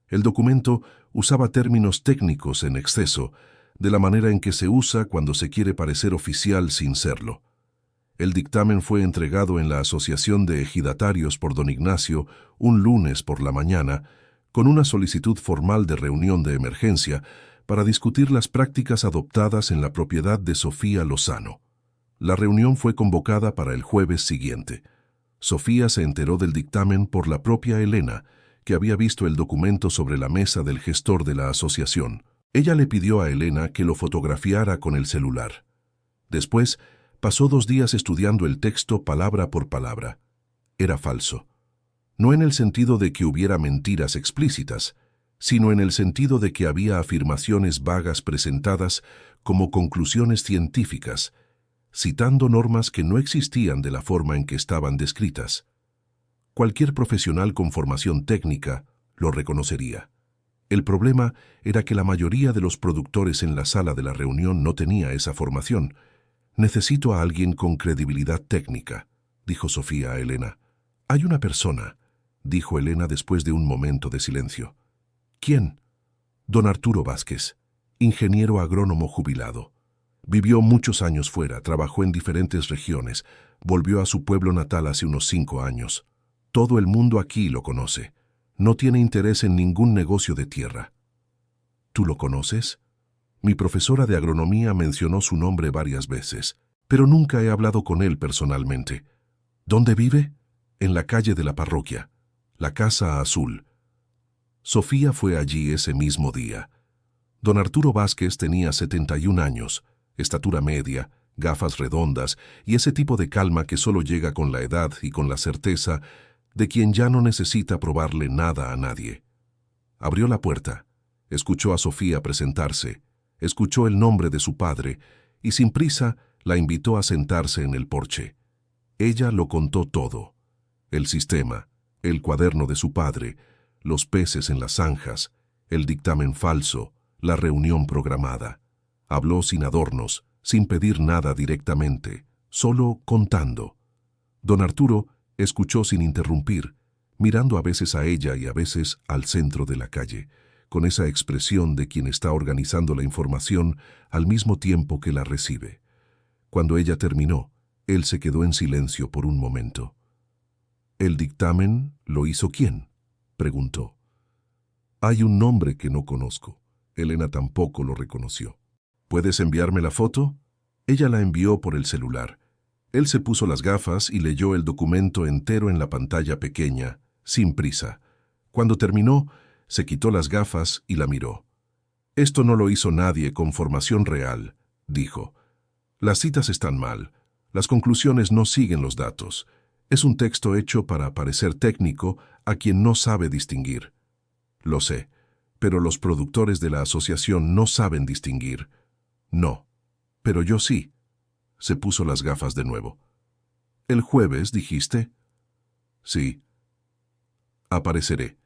Speaker 1: El documento usaba términos técnicos en exceso, de la manera en que se usa cuando se quiere parecer oficial sin serlo. El dictamen fue entregado en la Asociación de Ejidatarios por don Ignacio un lunes por la mañana, con una solicitud formal de reunión de emergencia para discutir las prácticas adoptadas en la propiedad de Sofía Lozano. La reunión fue convocada para el jueves siguiente. Sofía se enteró del dictamen por la propia Elena, que había visto el documento sobre la mesa del gestor de la asociación. Ella le pidió a Elena que lo fotografiara con el celular. Después, pasó 2 días estudiando el texto palabra por palabra. Era falso. No en el sentido de que hubiera mentiras explícitas, sino en el sentido de que había afirmaciones vagas presentadas como conclusiones científicas, citando normas que no existían de la forma en que estaban descritas. Cualquier profesional con formación técnica lo reconocería. El problema era que la mayoría de los productores en la sala de la reunión no tenía esa formación. «Necesito a alguien con credibilidad técnica», dijo Sofía a Elena. «Hay una persona», dijo Elena después de un momento de silencio. «¿Quién?» «Don Arturo Vázquez, ingeniero agrónomo jubilado. Vivió muchos años fuera, trabajó en diferentes regiones, volvió a su pueblo natal hace unos 5 años. Todo el mundo aquí lo conoce. No tiene interés en ningún negocio de tierra». «¿Tú lo conoces?» «Mi profesora de agronomía mencionó su nombre varias veces, pero nunca he hablado con él personalmente». «¿Dónde vive?» «En la calle de la parroquia, la Casa Azul». Sofía fue allí ese mismo día. Don Arturo Vázquez tenía 71 años, estatura media, gafas redondas y ese tipo de calma que solo llega con la edad y con la certeza de quien ya no necesita probarle nada a nadie. Abrió la puerta, escuchó a Sofía presentarse, escuchó el nombre de su padre y sin prisa la invitó a sentarse en el porche. Ella lo contó todo: el sistema, el cuaderno de su padre, los peces en las zanjas, el dictamen falso, la reunión programada. Habló sin adornos, sin pedir nada directamente, solo contando. Don Arturo escuchó sin interrumpir, mirando a veces a ella y a veces al centro de la calle, con esa expresión de quien está organizando la información al mismo tiempo que la recibe. Cuando ella terminó, él se quedó en silencio por un momento. «¿El dictamen lo hizo quién?», preguntó. «Hay un nombre que no conozco». Elena tampoco lo reconoció. ¿Puedes enviarme la foto? Ella la envió por el celular. Él se puso las gafas y leyó el documento entero en la pantalla pequeña, sin prisa. Cuando terminó, se quitó las gafas y la miró. Esto no lo hizo nadie con formación real, dijo. Las citas están mal. Las conclusiones no siguen los datos. Es un texto hecho para parecer técnico a quien no sabe distinguir. Lo sé, pero los productores de la asociación no saben distinguir. No, pero yo sí. Se puso las gafas de nuevo. ¿El jueves, dijiste? Sí. Apareceré.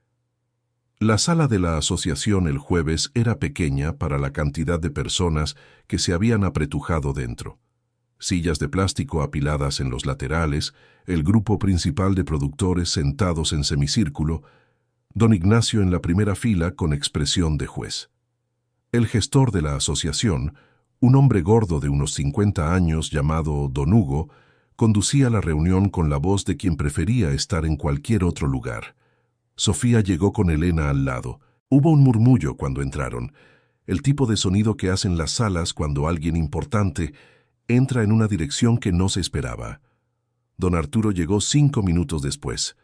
Speaker 1: La sala de la asociación el jueves era pequeña para la cantidad de personas que se habían apretujado dentro. Sillas de plástico apiladas en los laterales, el grupo principal de productores sentados en semicírculo, don Ignacio en la primera fila con expresión de juez. El gestor de la asociación, un hombre gordo de unos 50 años llamado don Hugo, conducía la reunión con la voz de quien prefería estar en cualquier otro lugar. Sofía llegó con Elena al lado. Hubo un murmullo cuando entraron, el tipo de sonido que hacen las salas cuando alguien importante entra en una dirección que no se esperaba. Don Arturo llegó 5 minutos después.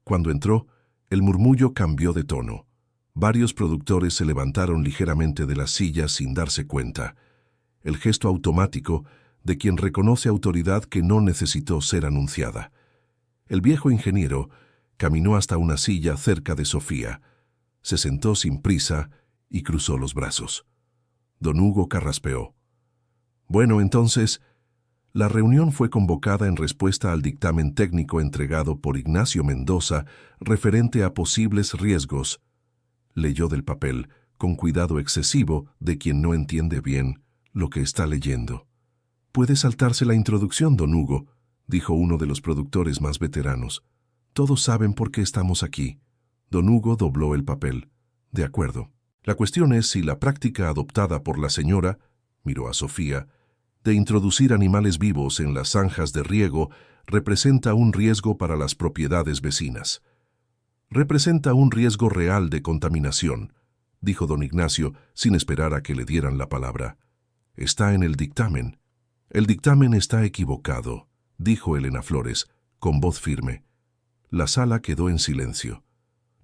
Speaker 1: Cuando entró, el murmullo cambió de tono. Varios productores se levantaron ligeramente de las sillas sin darse cuenta. El gesto automático de quien reconoce autoridad que no necesitó ser anunciada. El viejo ingeniero caminó hasta una silla cerca de Sofía, se sentó sin prisa y cruzó los brazos. Don Hugo carraspeó. Bueno, entonces, la reunión fue convocada en respuesta al dictamen técnico entregado por Ignacio Mendoza referente a posibles riesgos. Leyó del papel, con cuidado excesivo de quien no entiende bien lo que está leyendo. «Puede saltarse la introducción, don Hugo», dijo uno de los productores más veteranos. «Todos saben por qué estamos aquí». Don Hugo dobló el papel. «De acuerdo. La cuestión es si la práctica adoptada por la señora», miró a Sofía, «de introducir animales vivos en las zanjas de riego representa un riesgo para las propiedades vecinas». «Representa un riesgo real de contaminación», dijo don Ignacio sin esperar a que le dieran la palabra. «Está en el dictamen». «El dictamen está equivocado», dijo Elena Flores, con voz firme. La sala quedó en silencio.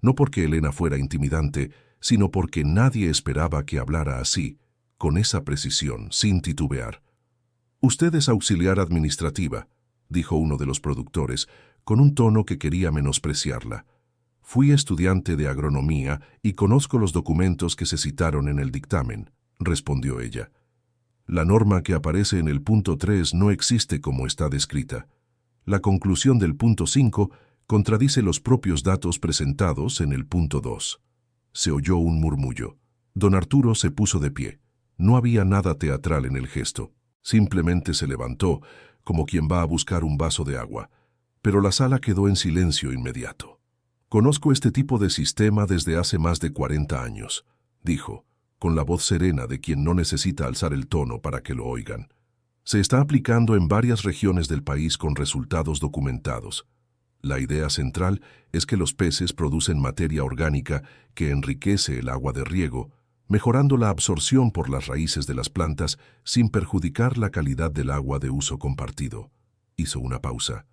Speaker 1: No porque Elena fuera intimidante, sino porque nadie esperaba que hablara así, con esa precisión, sin titubear. «Usted es auxiliar administrativa», dijo uno de los productores, con un tono que quería menospreciarla. «Fui estudiante de agronomía y conozco los documentos que se citaron en el dictamen», respondió ella. «La norma que aparece en el punto 3 no existe como está descrita. La conclusión del punto 5 contradice los propios datos presentados en el punto 2. Se oyó un murmullo. Don Arturo se puso de pie. No había nada teatral en el gesto. Simplemente se levantó, como quien va a buscar un vaso de agua. Pero la sala quedó en silencio inmediato. «Conozco este tipo de sistema desde hace más de 40 años», dijo, con la voz serena de quien no necesita alzar el tono para que lo oigan. «Se está aplicando en varias regiones del país con resultados documentados. La idea central es que los peces producen materia orgánica que enriquece el agua de riego, mejorando la absorción por las raíces de las plantas sin perjudicar la calidad del agua de uso compartido». Hizo una pausa.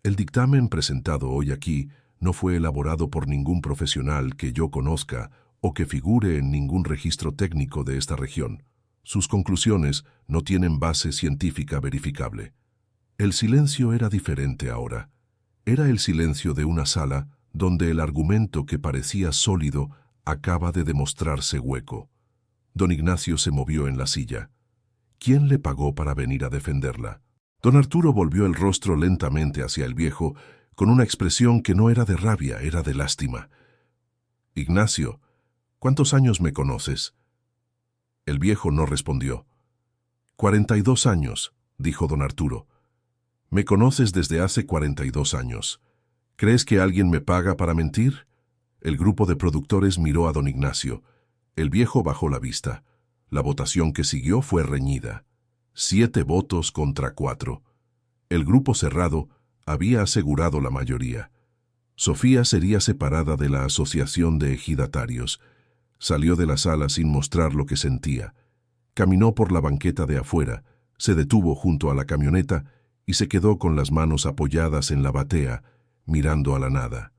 Speaker 1: «El dictamen presentado hoy aquí no fue elaborado por ningún profesional que yo conozca o que figure en ningún registro técnico de esta región. Sus conclusiones no tienen base científica verificable». El silencio era diferente ahora. Era el silencio de una sala donde el argumento que parecía sólido acaba de demostrarse hueco. Don Ignacio se movió en la silla. ¿Quién le pagó para venir a defenderla? Don Arturo volvió el rostro lentamente hacia el viejo, con una expresión que no era de rabia, era de lástima. «Ignacio, ¿cuántos años me conoces?» El viejo no respondió. 42 años, dijo don Arturo. «Me conoces desde hace 42 años. ¿Crees que alguien me paga para mentir?» El grupo de productores miró a don Ignacio. El viejo bajó la vista. La votación que siguió fue reñida. 7 votos contra 4. El grupo cerrado había asegurado la mayoría. Sofía sería separada de la asociación de ejidatarios. Salió de la sala sin mostrar lo que sentía. Caminó por la banqueta de afuera, se detuvo junto a la camioneta y se quedó con las manos apoyadas en la batea, mirando a la nada.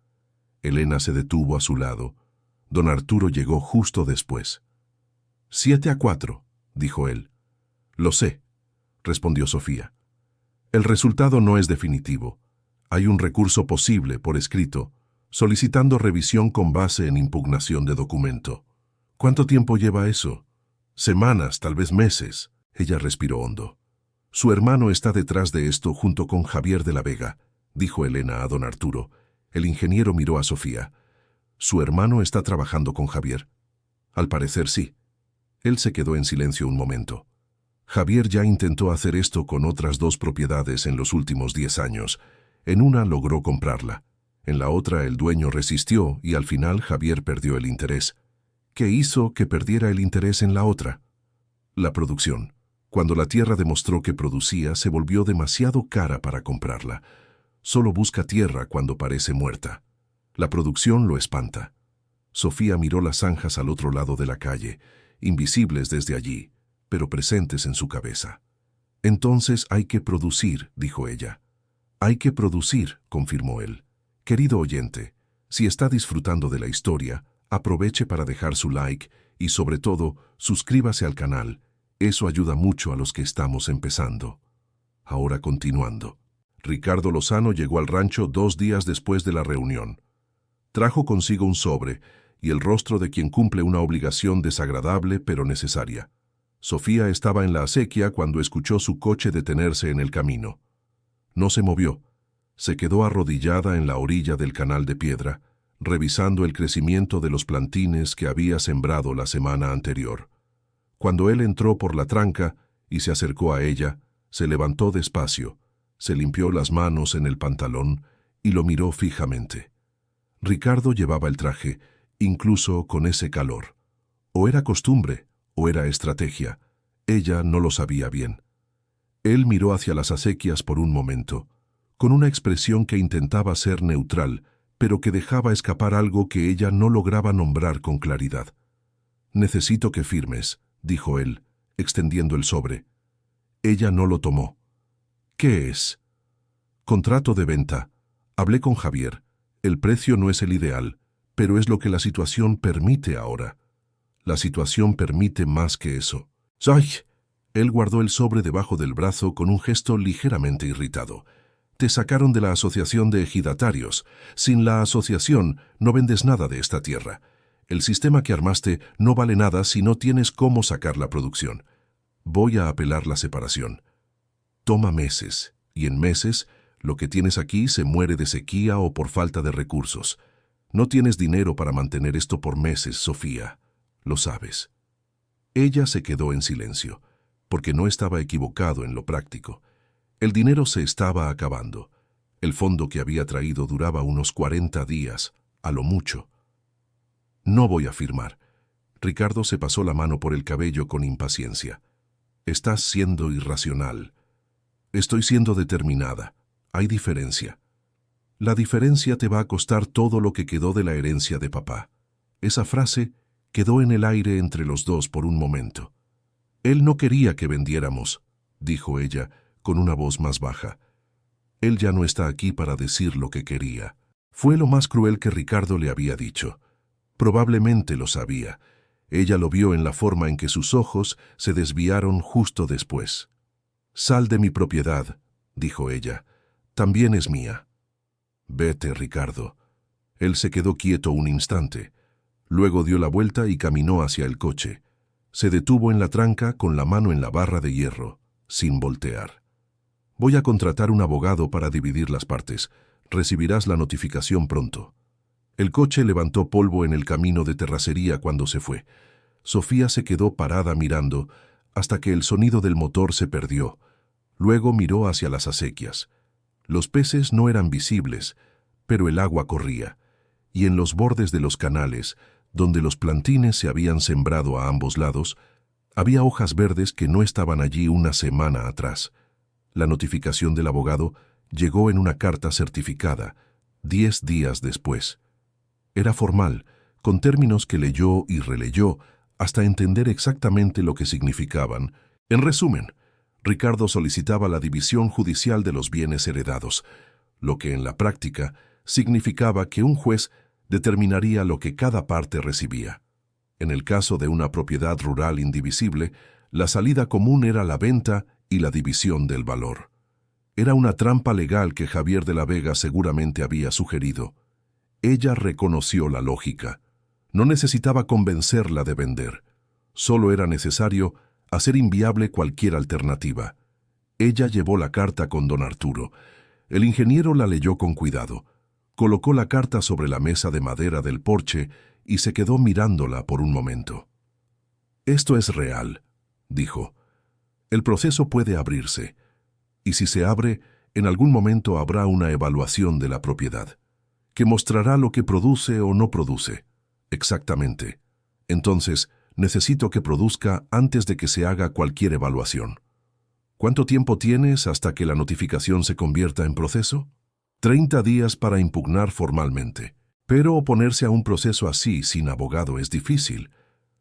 Speaker 1: Elena se detuvo a su lado. Don Arturo llegó justo después. 7-4, dijo él. Lo sé, respondió Sofía. El resultado no es definitivo. Hay un recurso posible por escrito, solicitando revisión con base en impugnación de documento. ¿Cuánto tiempo lleva eso? Semanas, tal vez meses. Ella respiró hondo. Su hermano está detrás de esto junto con Javier de la Vega, dijo Elena a don Arturo. El ingeniero miró a Sofía. ¿Su hermano está trabajando con Javier? Al parecer sí. Él se quedó en silencio un momento. Javier ya intentó hacer esto con otras 2 propiedades en los últimos 10 años. En una logró comprarla. En la otra el dueño resistió y al final Javier perdió el interés. ¿Qué hizo que perdiera el interés en la otra? La producción. Cuando la tierra demostró que producía, se volvió demasiado cara para comprarla. Solo busca tierra cuando parece muerta. La producción lo espanta. Sofía miró las zanjas al otro lado de la calle, invisibles desde allí, pero presentes en su cabeza. Entonces hay que producir, dijo ella. Hay que producir, confirmó él. Querido oyente, si está disfrutando de la historia, aproveche para dejar su like y, sobre todo, suscríbase al canal. Eso ayuda mucho a los que estamos empezando. Ahora continuando. Ricardo Lozano llegó al rancho 2 días después de la reunión. Trajo consigo un sobre y el rostro de quien cumple una obligación desagradable pero necesaria. Sofía estaba en la acequia cuando escuchó su coche detenerse en el camino. No se movió. Se quedó arrodillada en la orilla del canal de piedra, revisando el crecimiento de los plantines que había sembrado la semana anterior. Cuando él entró por la tranca y se acercó a ella, se levantó despacio, se limpió las manos en el pantalón y lo miró fijamente. Ricardo llevaba el traje, incluso con ese calor. O era costumbre, o era estrategia. Ella no lo sabía bien. Él miró hacia las acequias por un momento, con una expresión que intentaba ser neutral, pero que dejaba escapar algo que ella no lograba nombrar con claridad. «Necesito que firmes», dijo él, extendiendo el sobre. Ella no lo tomó. «¿Qué es?» «Contrato de venta. Hablé con Javier. El precio no es el ideal, pero es lo que la situación permite ahora. La situación permite más que eso». «¡Ay!». Él guardó el sobre debajo del brazo con un gesto ligeramente irritado. «Te sacaron de la asociación de ejidatarios. Sin la asociación no vendes nada de esta tierra. El sistema que armaste no vale nada si no tienes cómo sacar la producción. Voy a apelar la separación. Toma meses, y en meses lo que tienes aquí se muere de sequía o por falta de recursos. No tienes dinero para mantener esto por meses, Sofía. Lo sabes». Ella se quedó en silencio, porque no estaba equivocado en lo práctico. El dinero se estaba acabando. El fondo que había traído duraba unos 40 días, a lo mucho. «No voy a firmar». Ricardo se pasó la mano por el cabello con impaciencia. «Estás siendo irracional». «Estoy siendo determinada. Hay diferencia. La diferencia te va a costar todo lo que quedó de la herencia de papá». Esa frase quedó en el aire entre los dos por un momento. «Él no quería que vendiéramos», dijo ella, con una voz más baja. «Él ya no está aquí para decir lo que quería». Fue lo más cruel que Ricardo le había dicho. Probablemente lo sabía. Ella lo vio en la forma en que sus ojos se desviaron justo después. «Sal de mi propiedad», dijo ella. «También es mía». «Vete, Ricardo». Él se quedó quieto un instante. Luego dio la vuelta y caminó hacia el coche. Se detuvo en la tranca con la mano en la barra de hierro, sin voltear. «Voy a contratar un abogado para dividir las partes. Recibirás la notificación pronto». El coche levantó polvo en el camino de terracería cuando se fue. Sofía se quedó parada mirando hasta que el sonido del motor se perdió. Luego miró hacia las acequias. Los peces no eran visibles, pero el agua corría, y en los bordes de los canales, donde los plantines se habían sembrado a ambos lados, había hojas verdes que no estaban allí una semana atrás. La notificación del abogado llegó en una carta certificada, 10 días después. Era formal, con términos que leyó y releyó hasta entender exactamente lo que significaban. En resumen, Ricardo solicitaba la división judicial de los bienes heredados, lo que en la práctica significaba que un juez determinaría lo que cada parte recibía. En el caso de una propiedad rural indivisible, la salida común era la venta y la división del valor. Era una trampa legal que Javier de la Vega seguramente había sugerido. Ella reconoció la lógica. No necesitaba convencerla de vender. Solo era necesario hacer inviable cualquier alternativa. Ella llevó la carta con don Arturo. El ingeniero la leyó con cuidado. Colocó la carta sobre la mesa de madera del porche y se quedó mirándola por un momento. «Esto es real», dijo. «El proceso puede abrirse, y si se abre, en algún momento habrá una evaluación de la propiedad, que mostrará lo que produce o no produce. Exactamente. Entonces, necesito que produzca antes de que se haga cualquier evaluación. ¿Cuánto tiempo tienes hasta que la notificación se convierta en proceso? 30 días para impugnar formalmente. Pero oponerse a un proceso así, sin abogado, es difícil.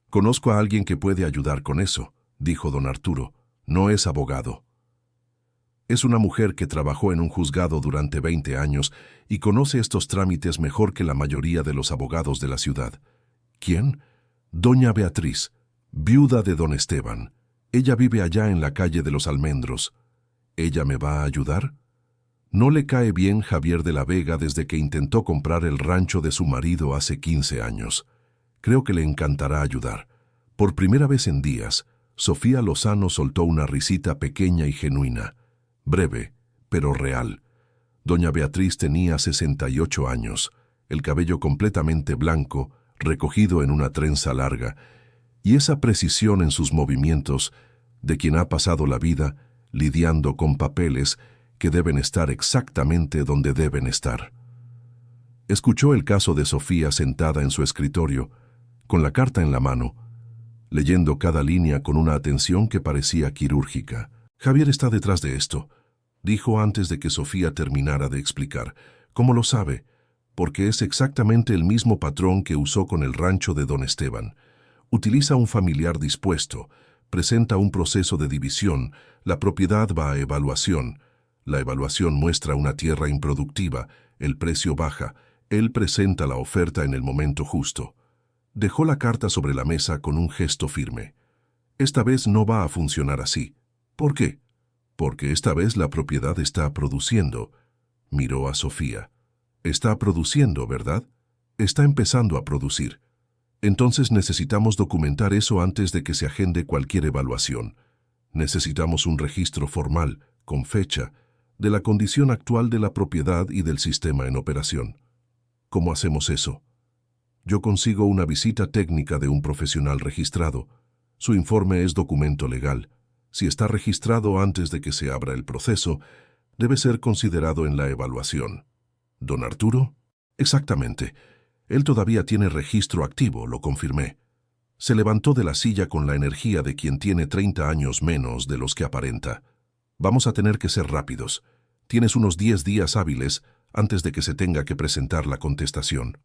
Speaker 1: Conozco a alguien que puede ayudar con eso», dijo don Arturo. «No es abogado. Es una mujer que trabajó en un juzgado durante 20 años y conoce estos trámites mejor que la mayoría de los abogados de la ciudad». «¿Quién?» «Doña Beatriz, viuda de don Esteban. Ella vive allá en la calle de los Almendros. ¿Ella me va a ayudar?» No le cae bien Javier de la Vega desde que intentó comprar el rancho de su marido hace 15 años. Creo que le encantará ayudar. Por primera vez en días, Sofía Lozano soltó una risita pequeña y genuina, breve, pero real. Doña Beatriz tenía 68 años, el cabello completamente blanco, recogido en una trenza larga, y esa precisión en sus movimientos de quien ha pasado la vida lidiando con papeles que deben estar exactamente donde deben estar. Escuchó el caso de Sofía sentada en su escritorio, con la carta en la mano, leyendo cada línea con una atención que parecía quirúrgica. «Javier está detrás de esto», dijo antes de que Sofía terminara de explicar. «¿Cómo lo sabe?» «Porque es exactamente el mismo patrón que usó con el rancho de don Esteban. Utiliza un familiar dispuesto, presenta un proceso de división, la propiedad va a evaluación. La evaluación muestra una tierra improductiva, el precio baja, él presenta la oferta en el momento justo». Dejó la carta sobre la mesa con un gesto firme. «Esta vez no va a funcionar así». «¿Por qué?» «Porque esta vez la propiedad está produciendo». Miró a Sofía. «Está produciendo, ¿verdad? Está empezando a producir. Entonces necesitamos documentar eso antes de que se agende cualquier evaluación. Necesitamos un registro formal, con fecha, de la condición actual de la propiedad y del sistema en operación». «¿Cómo hacemos eso?» «Yo consigo una visita técnica de un profesional registrado. Su informe es documento legal. Si está registrado antes de que se abra el proceso, debe ser considerado en la evaluación». «¿Don Arturo?» «Exactamente. Él todavía tiene registro activo», lo confirmé. Se levantó de la silla con la energía de quien tiene 30 años menos de los que aparenta. «Vamos a tener que ser rápidos. Tienes unos 10 días hábiles antes de que se tenga que presentar la contestación».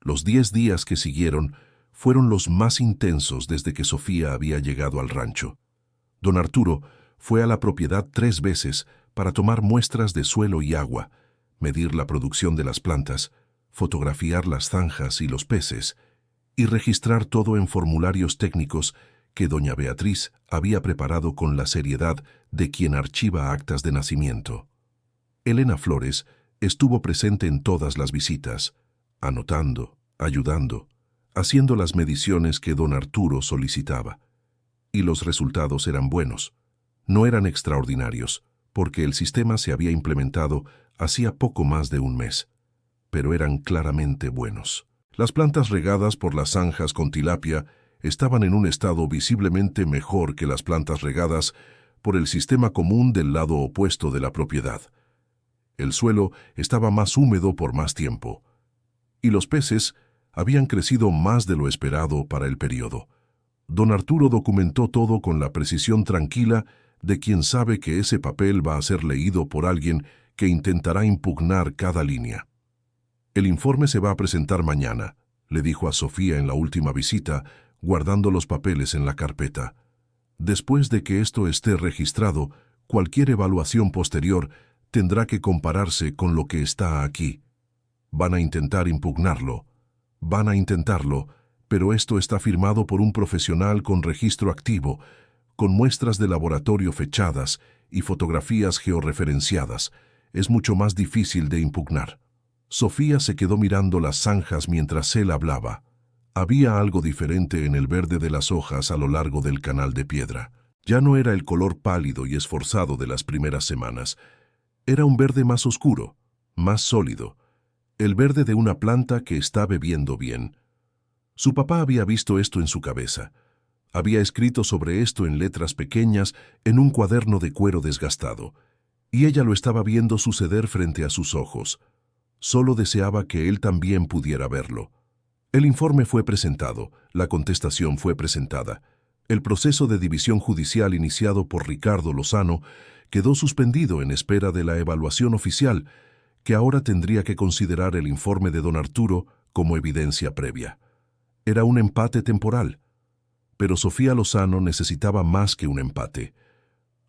Speaker 1: Los 10 días que siguieron fueron los más intensos desde que Sofía había llegado al rancho. Don Arturo fue a la propiedad 3 veces para tomar muestras de suelo y agua, medir la producción de las plantas, fotografiar las zanjas y los peces, y registrar todo en formularios técnicos que doña Beatriz había preparado con la seriedad de quien archiva actas de nacimiento. Elena Flores estuvo presente en todas las visitas, anotando, ayudando, haciendo las mediciones que don Arturo solicitaba. Y los resultados eran buenos. No eran extraordinarios, porque el sistema se había implementado hacía poco más de un mes, pero eran claramente buenos. Las plantas regadas por las zanjas con tilapia estaban en un estado visiblemente mejor que las plantas regadas por el sistema común del lado opuesto de la propiedad. El suelo estaba más húmedo por más tiempo, y los peces habían crecido más de lo esperado para el periodo. Don Arturo documentó todo con la precisión tranquila de quien sabe que ese papel va a ser leído por alguien que intentará impugnar cada línea. «El informe se va a presentar mañana», le dijo a Sofía en la última visita, guardando los papeles en la carpeta. Después de que esto esté registrado, cualquier evaluación posterior tendrá que compararse con lo que está aquí. Van a intentar impugnarlo. Van a intentarlo, pero esto está firmado por un profesional con registro activo, con muestras de laboratorio fechadas y fotografías georreferenciadas. Es mucho más difícil de impugnar. Sofía se quedó mirando las zanjas mientras él hablaba. Había algo diferente en el verde de las hojas a lo largo del canal de piedra. Ya no era el color pálido y esforzado de las primeras semanas. Era un verde más oscuro, más sólido. El verde de una planta que está bebiendo bien. Su papá había visto esto en su cabeza. Había escrito sobre esto en letras pequeñas en un cuaderno de cuero desgastado, y ella lo estaba viendo suceder frente a sus ojos. Solo deseaba que él también pudiera verlo. El informe fue presentado, la contestación fue presentada. El proceso de división judicial iniciado por Ricardo Lozano quedó suspendido en espera de la evaluación oficial, que ahora tendría que considerar el informe de don Arturo como evidencia previa. Era un empate temporal, pero Sofía Lozano necesitaba más que un empate.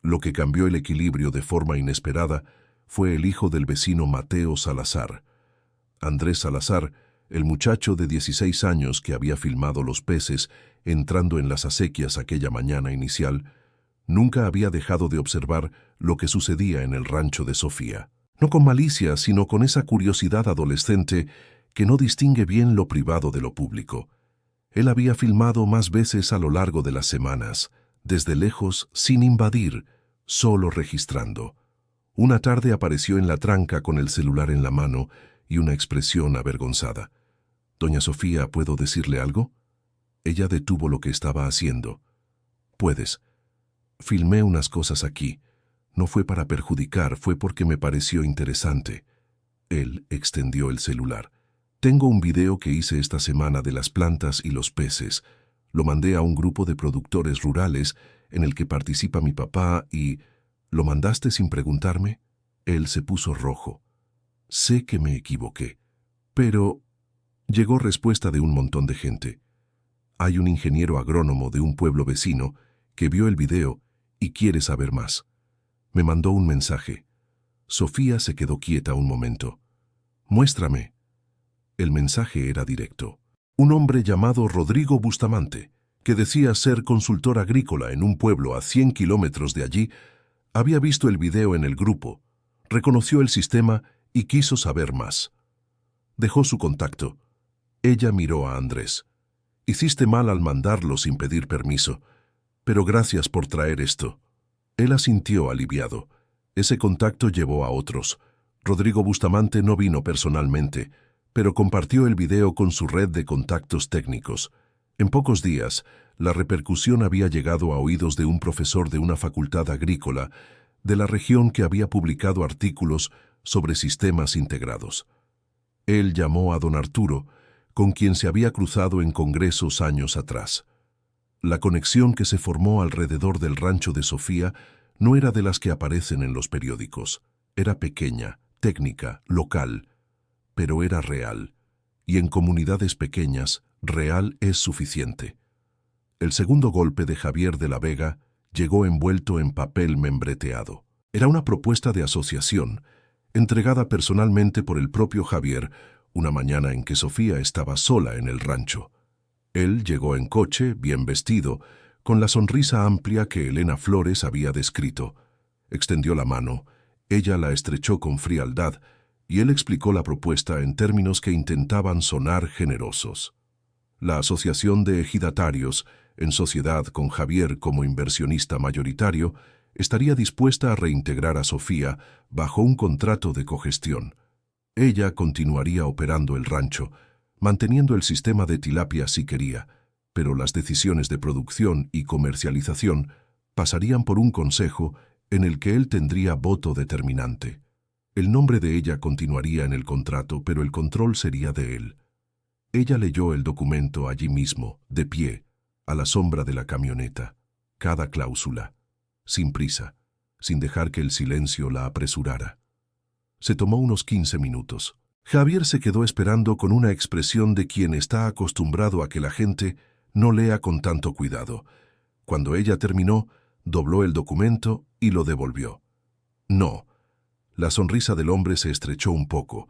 Speaker 1: Lo que cambió el equilibrio de forma inesperada fue el hijo del vecino Mateo Salazar. Andrés Salazar, el muchacho de 16 años que había filmado los peces entrando en las acequias aquella mañana inicial, nunca había dejado de observar lo que sucedía en el rancho de Sofía. No con malicia, sino con esa curiosidad adolescente que no distingue bien lo privado de lo público. Él había filmado más veces a lo largo de las semanas, desde lejos, sin invadir, solo registrando. Una tarde apareció en la tranca con el celular en la mano y una expresión avergonzada. «Doña Sofía, ¿puedo decirle algo?» Ella detuvo lo que estaba haciendo. «Puedes. Filmé unas cosas aquí. No fue para perjudicar, fue porque me pareció interesante». Él extendió el celular. «Tengo un video que hice esta semana de las plantas y los peces. Lo mandé a un grupo de productores rurales en el que participa mi papá y... ¿Lo mandaste sin preguntarme?» Él se puso rojo. «Sé que me equivoqué, pero...» Llegó respuesta de un montón de gente. «Hay un ingeniero agrónomo de un pueblo vecino que vio el video y quiere saber más. Me mandó un mensaje». Sofía se quedó quieta un momento. «Muéstrame». El mensaje era directo. Un hombre llamado Rodrigo Bustamante, que decía ser consultor agrícola en un pueblo a 100 kilómetros de allí, había visto el video en el grupo, reconoció el sistema y quiso saber más. Dejó su contacto. Ella miró a Andrés. «Hiciste mal al mandarlo sin pedir permiso, pero gracias por traer esto». Él asintió aliviado. Ese contacto llevó a otros. Rodrigo Bustamante no vino personalmente, pero compartió el video con su red de contactos técnicos. En pocos días, la repercusión había llegado a oídos de un profesor de una facultad agrícola de la región que había publicado artículos sobre sistemas integrados. Él llamó a don Arturo, con quien se había cruzado en congresos años atrás. La conexión que se formó alrededor del rancho de Sofía no era de las que aparecen en los periódicos. Era pequeña, técnica, local, pero era real, y en comunidades pequeñas, real es suficiente. El segundo golpe de Javier de la Vega llegó envuelto en papel membreteado. Era una propuesta de asociación, entregada personalmente por el propio Javier, una mañana en que Sofía estaba sola en el rancho. Él llegó en coche, bien vestido, con la sonrisa amplia que Elena Flores había descrito. Extendió la mano, ella la estrechó con frialdad, y él explicó la propuesta en términos que intentaban sonar generosos. La Asociación de Ejidatarios, en sociedad con Javier como inversionista mayoritario, estaría dispuesta a reintegrar a Sofía bajo un contrato de cogestión. Ella continuaría operando el rancho, manteniendo el sistema de tilapia si quería, pero las decisiones de producción y comercialización pasarían por un consejo en el que él tendría voto determinante. El nombre de ella continuaría en el contrato, pero el control sería de él. Ella leyó el documento allí mismo, de pie, a la sombra de la camioneta, cada cláusula, sin prisa, sin dejar que el silencio la apresurara. Se tomó unos 15 minutos. Javier se quedó esperando con una expresión de quien está acostumbrado a que la gente No lea con tanto cuidado. Cuando ella terminó, dobló el documento y lo devolvió. No. La sonrisa del hombre se estrechó un poco.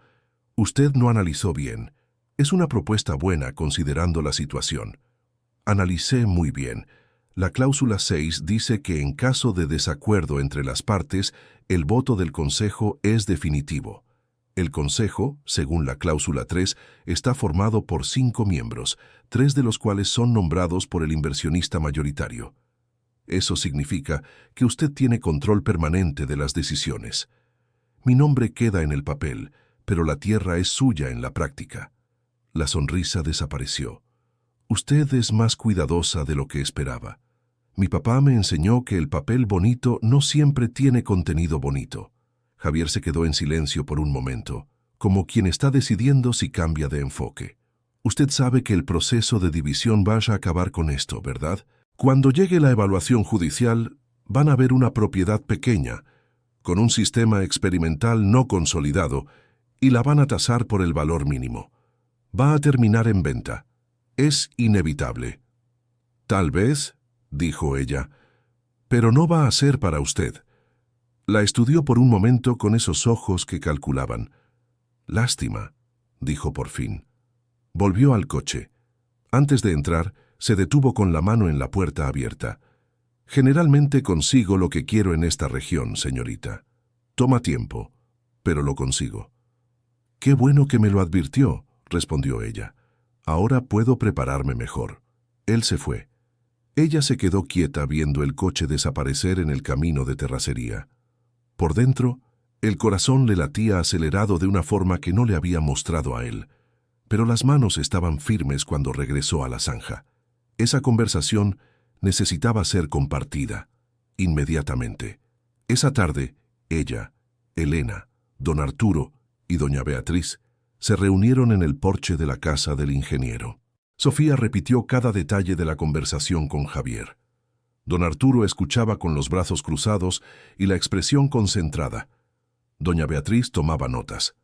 Speaker 1: Usted no analizó bien. Es una propuesta buena considerando la situación. Analicé muy bien. La cláusula 6 dice que en caso de desacuerdo entre las partes, el voto del Consejo es definitivo. El Consejo, según la cláusula 3, está formado por 5 miembros, 3 de los cuales son nombrados por el inversionista mayoritario. Eso significa que usted tiene control permanente de las decisiones. Mi nombre queda en el papel, pero la tierra es suya en la práctica. La sonrisa desapareció. Usted es más cuidadosa de lo que esperaba. Mi papá me enseñó que el papel bonito no siempre tiene contenido bonito. Javier se quedó en silencio por un momento, como quien está decidiendo si cambia de enfoque. Usted sabe que el proceso de división va a acabar con esto, ¿verdad? Cuando llegue la evaluación judicial, van a ver una propiedad pequeña, con un sistema experimental no consolidado, y la van a tasar por el valor mínimo. Va a terminar en venta. Es inevitable. Tal vez, dijo ella, pero no va a ser para usted. La estudió por un momento con esos ojos que calculaban. Lástima, dijo por fin. Volvió al coche. Antes de entrar, se detuvo con la mano en la puerta abierta. Generalmente consigo lo que quiero en esta región, señorita. Toma tiempo, pero lo consigo. Qué bueno que me lo advirtió, respondió ella. Ahora puedo prepararme mejor. Él se fue. Ella se quedó quieta viendo el coche desaparecer en el camino de terracería. Por dentro, el corazón le latía acelerado de una forma que no le había mostrado a él, pero las manos estaban firmes cuando regresó a la zanja. Esa conversación necesitaba ser compartida, inmediatamente. Esa tarde, ella, Elena, don Arturo y doña Beatriz se reunieron en el porche de la casa del ingeniero. Sofía repitió cada detalle de la conversación con Javier. Don Arturo escuchaba con los brazos cruzados y la expresión concentrada. Doña Beatriz tomaba notas.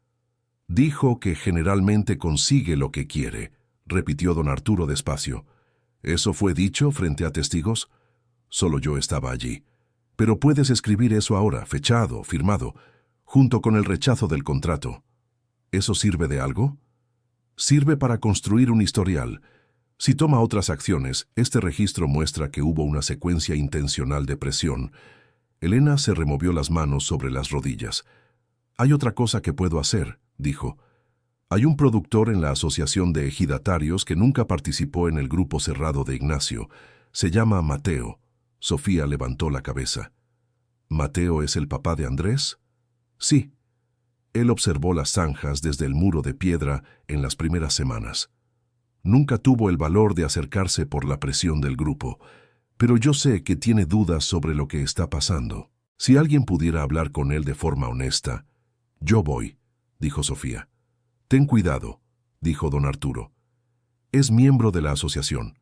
Speaker 1: Dijo que generalmente consigue lo que quiere, repitió don Arturo despacio. ¿Eso fue dicho frente a testigos? Solo yo estaba allí. Pero puedes escribir eso ahora, fechado, firmado, junto con el rechazo del contrato. ¿Eso sirve de algo? Sirve para construir un historial. Si toma otras acciones, este registro muestra que hubo una secuencia intencional de presión. Elena se removió las manos sobre las rodillas. Hay otra cosa que puedo hacer, dijo. Hay un productor en la Asociación de Ejidatarios que nunca participó en el grupo cerrado de Ignacio. Se llama Mateo. Sofía levantó la cabeza. ¿Mateo es el papá de Andrés? Sí. Él observó las zanjas desde el muro de piedra en las primeras semanas. Nunca tuvo el valor de acercarse por la presión del grupo, pero yo sé que tiene dudas sobre lo que está pasando. Si alguien pudiera hablar con él de forma honesta. Yo voy, dijo Sofía. Ten cuidado, dijo don Arturo. Es miembro de la asociación.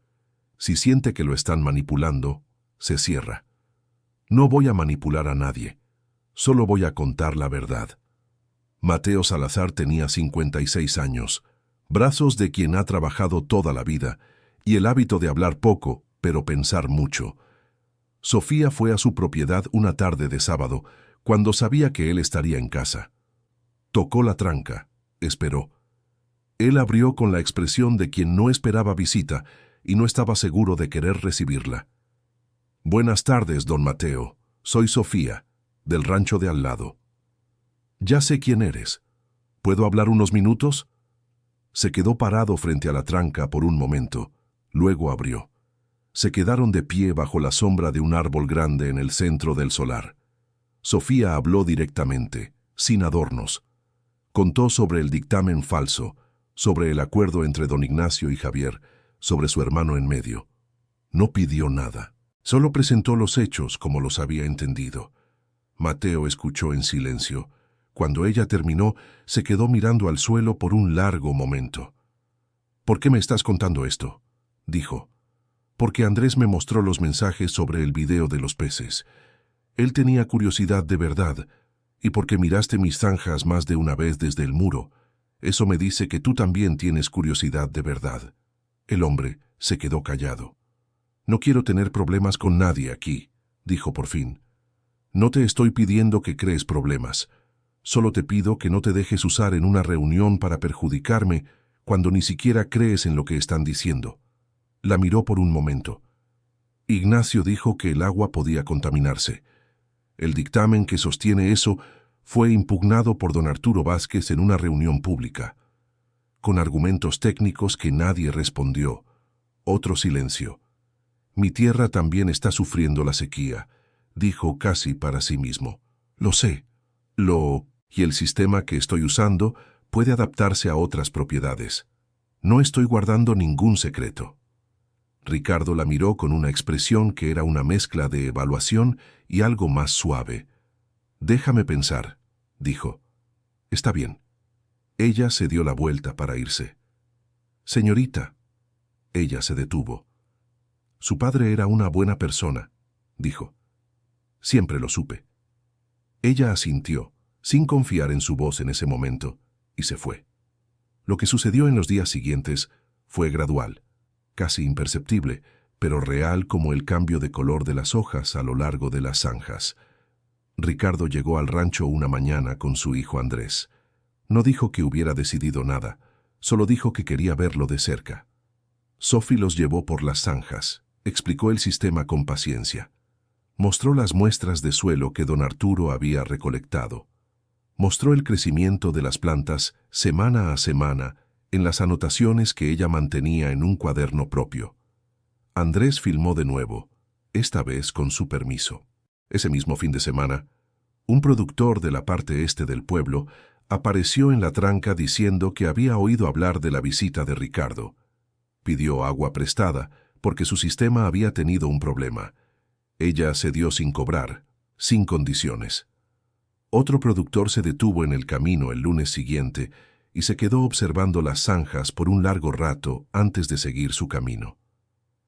Speaker 1: Si siente que lo están manipulando, se cierra. No voy a manipular a nadie. Solo voy a contar la verdad. Mateo Salazar tenía 56 años, brazos de quien ha trabajado toda la vida, y el hábito de hablar poco, pero pensar mucho. Sofía fue a su propiedad una tarde de sábado, cuando sabía que él estaría en casa. Tocó la tranca, esperó. Él abrió con la expresión de quien no esperaba visita y no estaba seguro de querer recibirla. Buenas tardes, don Mateo. Soy Sofía, del rancho de al lado. Ya sé quién eres. ¿Puedo hablar unos minutos? Se quedó parado frente a la tranca por un momento. Luego abrió. Se quedaron de pie bajo la sombra de un árbol grande en el centro del solar. Sofía habló directamente, sin adornos. Contó sobre el dictamen falso, sobre el acuerdo entre don Ignacio y Javier, sobre su hermano en medio. No pidió nada. Solo presentó los hechos como los había entendido. Mateo escuchó en silencio. Cuando ella terminó, se quedó mirando al suelo por un largo momento. ¿Por qué me estás contando esto?, dijo. Porque Andrés me mostró los mensajes sobre el video de los peces. Él tenía curiosidad de verdad, y porque miraste mis zanjas más de una vez desde el muro, eso me dice que tú también tienes curiosidad de verdad. El hombre se quedó callado. «No quiero tener problemas con nadie aquí», dijo por fin. «No te estoy pidiendo que crees problemas. Solo te pido que no te dejes usar en una reunión para perjudicarme cuando ni siquiera crees en lo que están diciendo». La miró por un momento. Ignacio dijo que el agua podía contaminarse. El dictamen que sostiene eso fue impugnado por don Arturo Vázquez en una reunión pública, con argumentos técnicos que nadie respondió. Otro silencio. «Mi tierra también está sufriendo la sequía», dijo casi para sí mismo. «Lo sé. Y el sistema que estoy usando puede adaptarse a otras propiedades. No estoy guardando ningún secreto». Ricardo la miró con una expresión que era una mezcla de evaluación y algo más suave. «Déjame pensar», dijo. «Está bien». Ella se dio la vuelta para irse. «Señorita». Ella se detuvo. «Su padre era una buena persona», dijo. «Siempre lo supe». Ella asintió, sin confiar en su voz en ese momento, y se fue. Lo que sucedió en los días siguientes fue gradual, casi imperceptible, pero real como el cambio de color de las hojas a lo largo de las zanjas. Ricardo llegó al rancho una mañana con su hijo Andrés. No dijo que hubiera decidido nada, solo dijo que quería verlo de cerca. Sophie los llevó por las zanjas, explicó el sistema con paciencia. Mostró las muestras de suelo que don Arturo había recolectado. Mostró el crecimiento de las plantas semana a semana en las anotaciones que ella mantenía en un cuaderno propio. Andrés filmó de nuevo, esta vez con su permiso. Ese mismo fin de semana, un productor de la parte este del pueblo apareció en la tranca diciendo que había oído hablar de la visita de Ricardo. Pidió agua prestada porque su sistema había tenido un problema. Ella cedió sin cobrar, sin condiciones. Otro productor se detuvo en el camino el lunes siguiente y se quedó observando las zanjas por un largo rato antes de seguir su camino.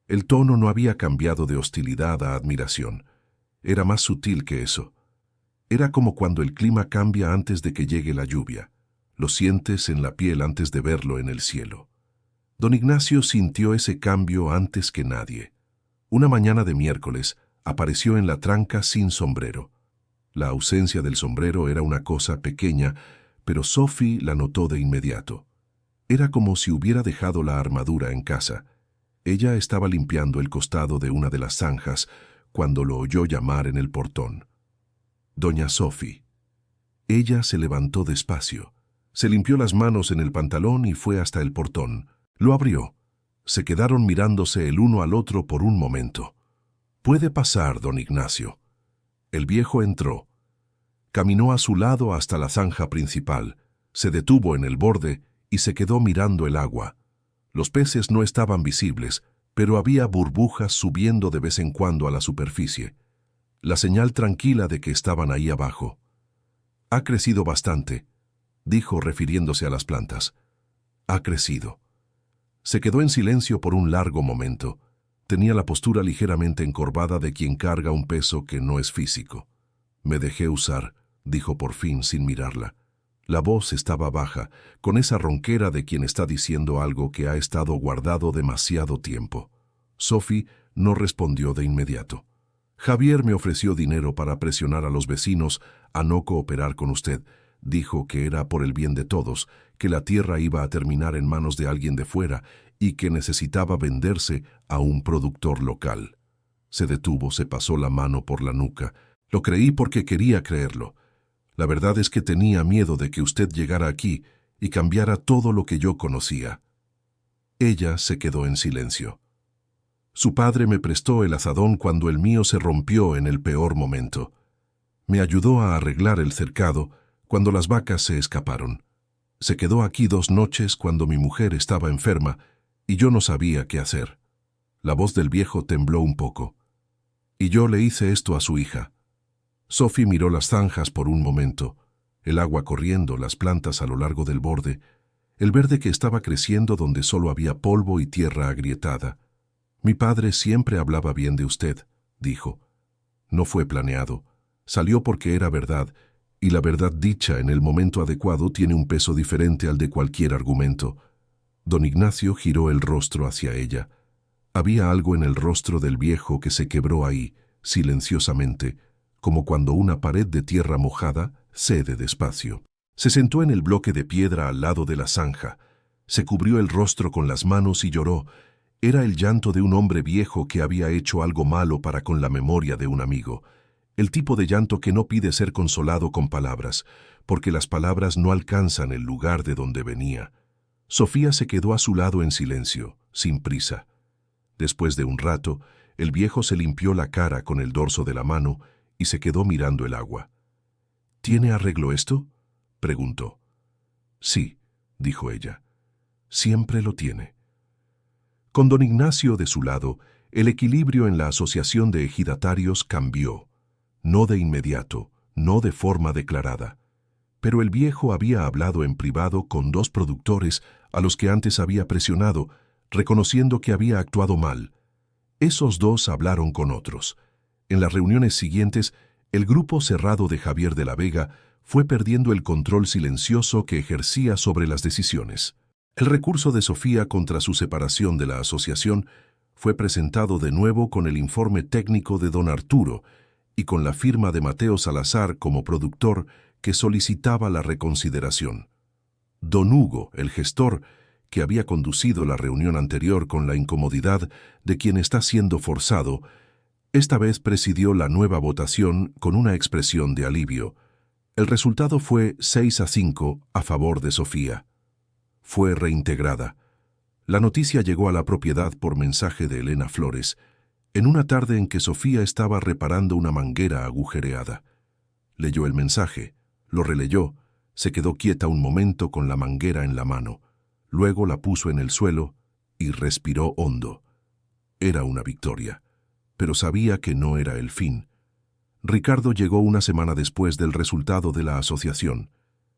Speaker 1: El tono no había cambiado de hostilidad a admiración. Era más sutil que eso. Era como cuando el clima cambia antes de que llegue la lluvia. Lo sientes en la piel antes de verlo en el cielo. Don Ignacio sintió ese cambio antes que nadie. Una mañana de miércoles apareció en la tranca sin sombrero. La ausencia del sombrero era una cosa pequeña, pero Sophie la notó de inmediato. Era como si hubiera dejado la armadura en casa. Ella estaba limpiando el costado de una de las zanjas cuando lo oyó llamar en el portón. «Doña Sophie». Ella se levantó despacio, se limpió las manos en el pantalón y fue hasta el portón. Lo abrió. Se quedaron mirándose el uno al otro por un momento. «Puede pasar, don Ignacio». El viejo entró. Caminó a su lado hasta la zanja principal, se detuvo en el borde y se quedó mirando el agua. Los peces no estaban visibles, pero había burbujas subiendo de vez en cuando a la superficie. La señal tranquila de que estaban ahí abajo. «Ha crecido bastante», dijo refiriéndose a las plantas. «Ha crecido». Se quedó en silencio por un largo momento. Tenía la postura ligeramente encorvada de quien carga un peso que no es físico. «Me dejé usar», dijo por fin sin mirarla. La voz estaba baja, con esa ronquera de quien está diciendo algo que ha estado guardado demasiado tiempo. Sophie no respondió de inmediato. «Javier me ofreció dinero para presionar a los vecinos a no cooperar con usted. Dijo que era por el bien de todos, que la tierra iba a terminar en manos de alguien de fuera y que necesitaba venderse a un productor local». Se detuvo, se pasó la mano por la nuca. «Lo creí porque quería creerlo. La verdad es que tenía miedo de que usted llegara aquí y cambiara todo lo que yo conocía». Ella se quedó en silencio. «Su padre me prestó el azadón cuando el mío se rompió en el peor momento. Me ayudó a arreglar el cercado cuando las vacas se escaparon. Se quedó aquí 2 noches cuando mi mujer estaba enferma y yo no sabía qué hacer». La voz del viejo tembló un poco. «Y yo le hice esto a su hija». Sophie miró las zanjas por un momento, el agua corriendo, las plantas a lo largo del borde, el verde que estaba creciendo donde solo había polvo y tierra agrietada. «Mi padre siempre hablaba bien de usted», dijo. «No fue planeado. Salió porque era verdad, y la verdad dicha en el momento adecuado tiene un peso diferente al de cualquier argumento». Don Ignacio giró el rostro hacia ella. Había algo en el rostro del viejo que se quebró ahí, silenciosamente, como cuando una pared de tierra mojada cede despacio. Se sentó en el bloque de piedra al lado de la zanja, se cubrió el rostro con las manos y lloró. Era el llanto de un hombre viejo que había hecho algo malo para con la memoria de un amigo. El tipo de llanto que no pide ser consolado con palabras, porque las palabras no alcanzan el lugar de donde venía. Sofía se quedó a su lado en silencio, sin prisa. Después de un rato, el viejo se limpió la cara con el dorso de la mano y se quedó mirando el agua. ¿Tiene arreglo esto?, preguntó. Sí, dijo ella. Siempre lo tiene. Con don Ignacio de su lado, el equilibrio en la asociación de ejidatarios cambió. No de inmediato, no de forma declarada. Pero el viejo había hablado en privado con 2 productores a los que antes había presionado, reconociendo que había actuado mal. Esos 2 hablaron con otros. En las reuniones siguientes, el grupo cerrado de Javier de la Vega fue perdiendo el control silencioso que ejercía sobre las decisiones. El recurso de Sofía contra su separación de la asociación fue presentado de nuevo con el informe técnico de don Arturo y con la firma de Mateo Salazar como productor que solicitaba la reconsideración. Don Hugo, el gestor, que había conducido la reunión anterior con la incomodidad de quien está siendo forzado, esta vez presidió la nueva votación con una expresión de alivio. El resultado fue 6-5 a favor de Sofía. Fue reintegrada. La noticia llegó a la propiedad por mensaje de Elena Flores, en una tarde en que Sofía estaba reparando una manguera agujereada. Leyó el mensaje, lo releyó, se quedó quieta un momento con la manguera en la mano, luego la puso en el suelo y respiró hondo. Era una victoria, pero sabía que no era el fin. Ricardo llegó una semana después del resultado de la asociación,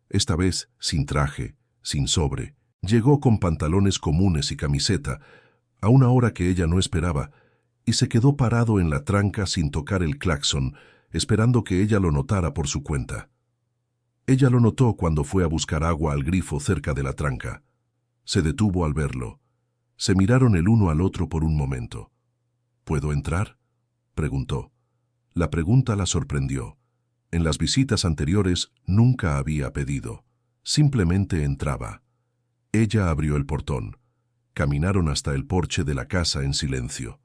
Speaker 1: esta vez sin traje, sin sobre. Llegó con pantalones comunes y camiseta, a una hora que ella no esperaba, y se quedó parado en la tranca sin tocar el claxon, esperando que ella lo notara por su cuenta. Ella lo notó cuando fue a buscar agua al grifo cerca de la tranca. Se detuvo al verlo. Se miraron el uno al otro por un momento. ¿Puedo entrar?, preguntó. La pregunta la sorprendió. En las visitas anteriores nunca había pedido. Simplemente entraba. Ella abrió el portón. Caminaron hasta el porche de la casa en silencio.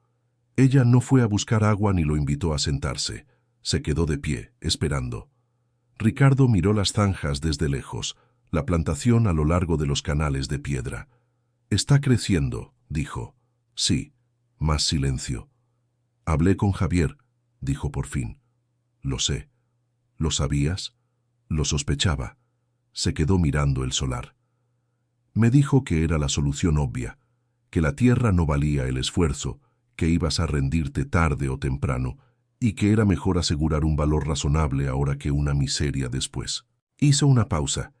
Speaker 1: Ella no fue a buscar agua ni lo invitó a sentarse. Se quedó de pie, esperando. Ricardo miró las zanjas desde lejos, la plantación a lo largo de los canales de piedra. «Está creciendo», dijo. «Sí». Más silencio. «Hablé con Javier», dijo por fin. «Lo sé». «¿Lo sabías?» «Lo sospechaba». Se quedó mirando el solar. «Me dijo que era la solución obvia, que la tierra no valía el esfuerzo, que ibas a rendirte tarde o temprano, y que era mejor asegurar un valor razonable ahora que una miseria después». Hizo una pausa.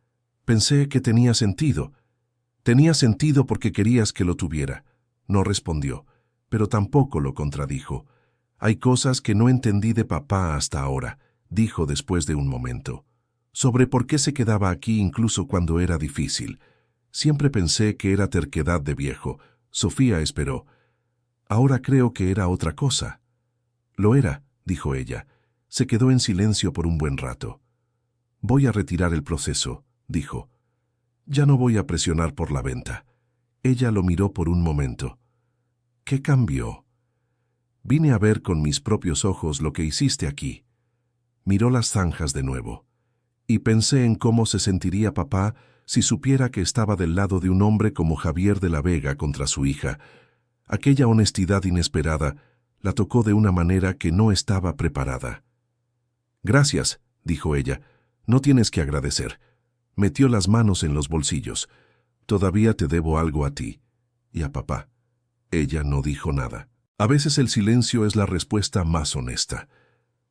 Speaker 1: «Pensé que tenía sentido. Tenía sentido porque querías que lo tuviera». No respondió, pero tampoco lo contradijo. «Hay cosas que no entendí de papá hasta ahora», dijo después de un momento. «Sobre por qué se quedaba aquí incluso cuando era difícil. Siempre pensé que era terquedad de viejo». Sofía esperó. «Ahora creo que era otra cosa». «Lo era», dijo ella. Se quedó en silencio por un buen rato. «Voy a retirar el proceso», dijo. «Ya no voy a presionar por la venta». Ella lo miró por un momento. «¿Qué cambió?» «Vine a ver con mis propios ojos lo que hiciste aquí». Miró las zanjas de nuevo. «Y pensé en cómo se sentiría papá si supiera que estaba del lado de un hombre como Javier de la Vega contra su hija». Aquella honestidad inesperada la tocó de una manera que no estaba preparada. «Gracias», dijo ella. «No tienes que agradecer». Metió las manos en los bolsillos. «Todavía te debo algo a ti y a papá». Ella no dijo nada. A veces el silencio es la respuesta más honesta.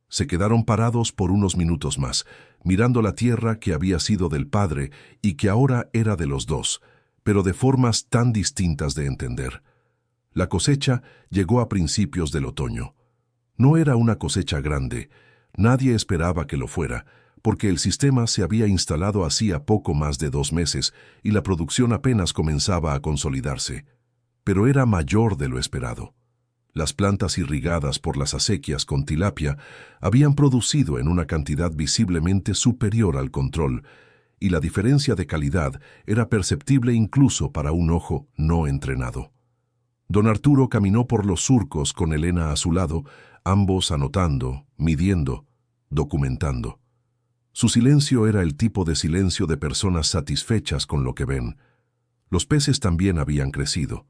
Speaker 1: Se quedaron parados por unos minutos más, mirando la tierra que había sido del padre y que ahora era de los 2, pero de formas tan distintas de entender. La cosecha llegó a principios del otoño. No era una cosecha grande, nadie esperaba que lo fuera, porque el sistema se había instalado hacía poco más de 2 meses y la producción apenas comenzaba a consolidarse. Pero era mayor de lo esperado. Las plantas irrigadas por las acequias con tilapia habían producido en una cantidad visiblemente superior al control, y la diferencia de calidad era perceptible incluso para un ojo no entrenado. Don Arturo caminó por los surcos con Elena a su lado, ambos anotando, midiendo, documentando. Su silencio era el tipo de silencio de personas satisfechas con lo que ven. Los peces también habían crecido.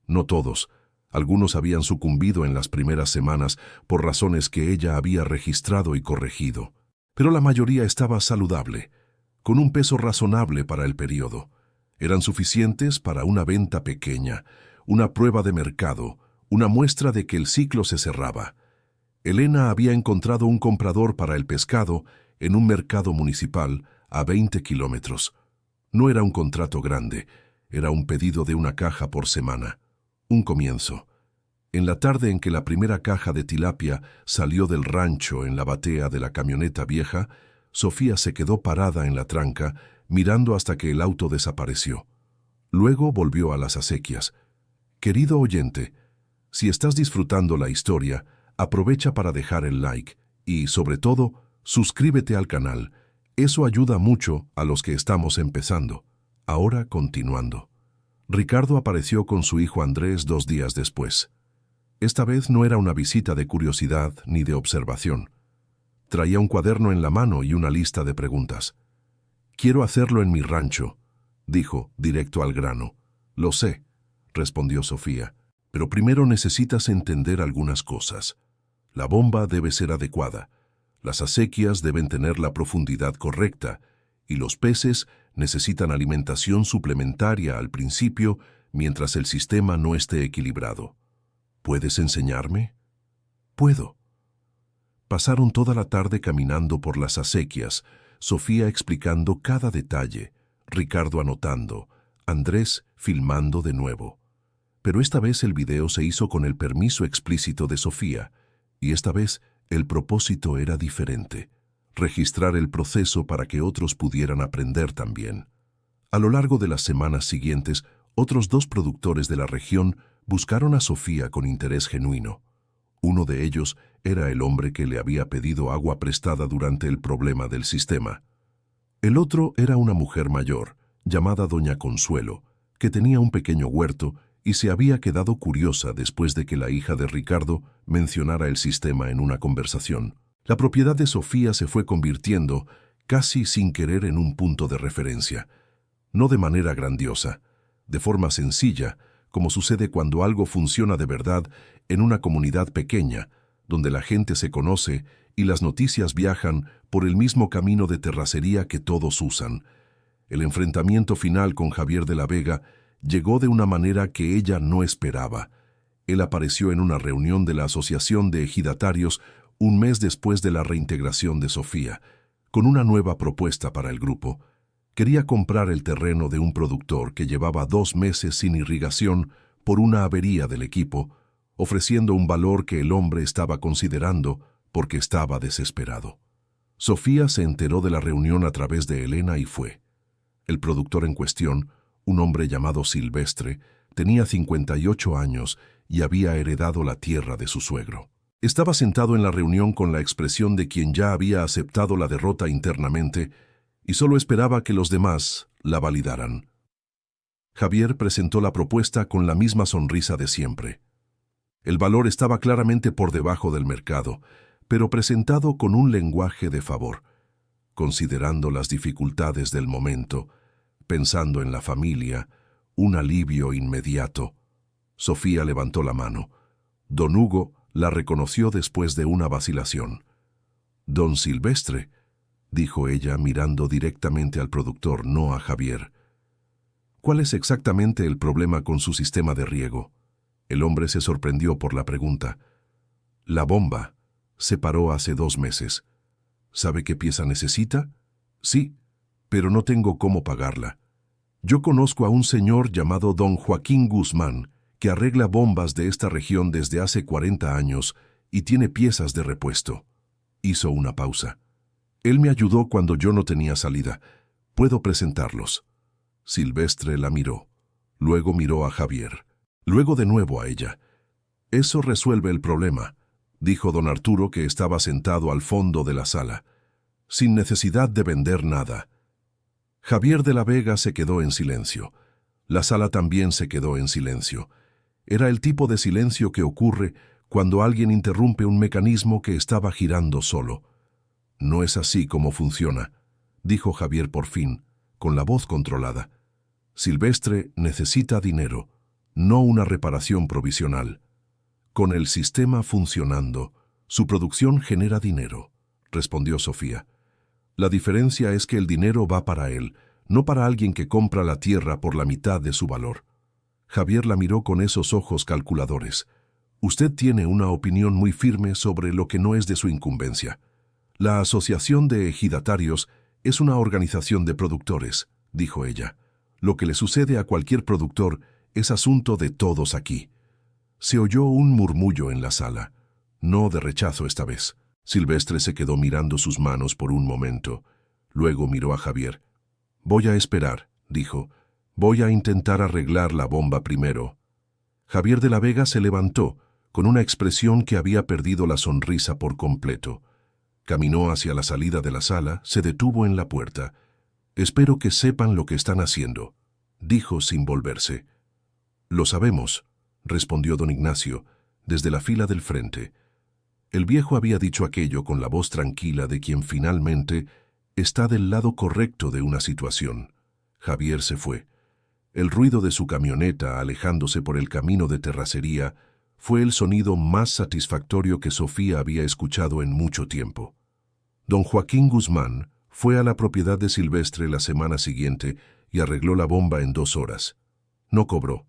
Speaker 1: No todos. Algunos habían sucumbido en las primeras semanas por razones que ella había registrado y corregido. Pero la mayoría estaba saludable, con un peso razonable para el periodo. Eran suficientes para una venta pequeña, una prueba de mercado, una muestra de que el ciclo se cerraba. Elena había encontrado un comprador para el pescado en un mercado municipal a 20 kilómetros. No era un contrato grande, era un pedido de una caja por semana. Un comienzo. En la tarde en que la primera caja de tilapia salió del rancho en la batea de la camioneta vieja, Sofía se quedó parada en la tranca, mirando hasta que el auto desapareció. Luego volvió a las acequias. Querido oyente, si estás disfrutando la historia, aprovecha para dejar el like y, sobre todo, suscríbete al canal. Eso ayuda mucho a los que estamos empezando. Ahora continuando. Ricardo apareció con su hijo Andrés 2 días después. Esta vez no era una visita de curiosidad ni de observación. Traía un cuaderno en la mano y una lista de preguntas. «Quiero hacerlo en mi rancho», dijo, directo al grano. «Lo sé», respondió Sofía, «pero primero necesitas entender algunas cosas. La bomba debe ser adecuada, las acequias deben tener la profundidad correcta, y los peces necesitan alimentación suplementaria al principio mientras el sistema no esté equilibrado. ¿Puedes enseñarme?» «Puedo». Pasaron toda la tarde caminando por las acequias, Sofía explicando cada detalle, Ricardo anotando, Andrés filmando de nuevo. Pero esta vez el video se hizo con el permiso explícito de Sofía, y esta vez el propósito era diferente: registrar el proceso para que otros pudieran aprender también. A lo largo de las semanas siguientes, otros 2 productores de la región buscaron a Sofía con interés genuino. Uno de ellos era el hombre que le había pedido agua prestada durante el problema del sistema. El otro era una mujer mayor, llamada Doña Consuelo, que tenía un pequeño huerto y se había quedado curiosa después de que la hija de Ricardo mencionara el sistema en una conversación. La propiedad de Sofía se fue convirtiendo, casi sin querer, en un punto de referencia. No de manera grandiosa, de forma sencilla, como sucede cuando algo funciona de verdad en una comunidad pequeña, donde la gente se conoce y las noticias viajan por el mismo camino de terracería que todos usan. El enfrentamiento final con Javier de la Vega llegó de una manera que ella no esperaba. Él apareció en una reunión de la Asociación de Ejidatarios un mes después de la reintegración de Sofía, con una nueva propuesta para el grupo. Quería comprar el terreno de un productor que llevaba 2 meses sin irrigación por una avería del equipo, ofreciendo un valor que el hombre estaba considerando porque estaba desesperado. Sofía se enteró de la reunión a través de Elena y fue. El productor en cuestión, un hombre llamado Silvestre, tenía 58 años y había heredado la tierra de su suegro. Estaba sentado en la reunión con la expresión de quien ya había aceptado la derrota internamente y solo esperaba que los demás la validaran. Javier presentó la propuesta con la misma sonrisa de siempre. El valor estaba claramente por debajo del mercado, pero presentado con un lenguaje de favor, considerando las dificultades del momento, pensando en la familia, un alivio inmediato. Sofía levantó la mano. Don Hugo la reconoció después de una vacilación. «Don Silvestre», dijo ella mirando directamente al productor, no a Javier. «¿Cuál es exactamente el problema con su sistema de riego?» El hombre se sorprendió por la pregunta. «La bomba. Se paró hace 2 meses. ¿Sabe qué pieza necesita?» «Sí, pero no tengo cómo pagarla. Yo conozco a un señor llamado don Joaquín Guzmán, que arregla bombas de esta región desde hace 40 años y tiene piezas de repuesto». Hizo una pausa. «Él me ayudó cuando yo no tenía salida. Puedo presentarlos». Silvestre la miró. Luego miró a Javier. Luego de nuevo a ella. Eso resuelve el problema, dijo don Arturo, que estaba sentado al fondo de la sala, sin necesidad de vender nada. Javier de la Vega se quedó en silencio. La sala también se quedó en silencio. Era el tipo de silencio que ocurre cuando alguien interrumpe un mecanismo que estaba girando solo. No es así como funciona, dijo Javier por fin, con la voz controlada. Silvestre necesita dinero, no una reparación provisional. Con el sistema funcionando, su producción genera dinero, respondió Sofía. La diferencia es que el dinero va para él, no para alguien que compra la tierra por la mitad de su valor. Javier la miró con esos ojos calculadores. Usted tiene una opinión muy firme sobre lo que no es de su incumbencia. La Asociación de Ejidatarios es una organización de productores, dijo ella. Lo que le sucede a cualquier productor es asunto de todos aquí. Se oyó un murmullo en la sala, no de rechazo esta vez. Silvestre se quedó mirando sus manos por un momento. Luego miró a Javier. Voy a esperar, dijo. Voy a intentar arreglar la bomba primero. Javier de la Vega se levantó, con una expresión que había perdido la sonrisa por completo. Caminó hacia la salida de la sala, se detuvo en la puerta. Espero que sepan lo que están haciendo, dijo sin volverse. Lo sabemos, respondió don Ignacio, desde la fila del frente. El viejo había dicho aquello con la voz tranquila de quien finalmente está del lado correcto de una situación. Javier se fue. El ruido de su camioneta alejándose por el camino de terracería fue el sonido más satisfactorio que Sofía había escuchado en mucho tiempo. Don Joaquín Guzmán fue a la propiedad de Silvestre la semana siguiente y arregló la bomba en 2 horas. No cobró.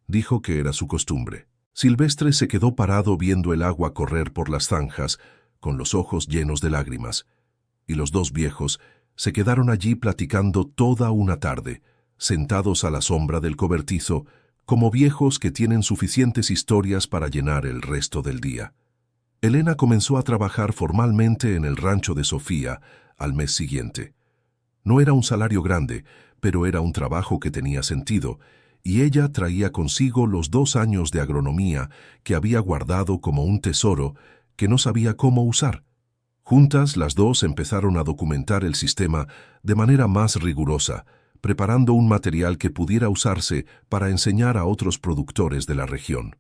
Speaker 1: Dijo que era su costumbre. Silvestre se quedó parado viendo el agua correr por las zanjas, con los ojos llenos de lágrimas, y los 2 viejos se quedaron allí platicando toda una tarde, sentados a la sombra del cobertizo, como viejos que tienen suficientes historias para llenar el resto del día. Elena comenzó a trabajar formalmente en el rancho de Sofía al mes siguiente. No era un salario grande, pero era un trabajo que tenía sentido, y ella traía consigo los 2 años de agronomía que había guardado como un tesoro que no sabía cómo usar. Juntas, las 2 empezaron a documentar el sistema de manera más rigurosa, preparando un material que pudiera usarse para enseñar a otros productores de la región.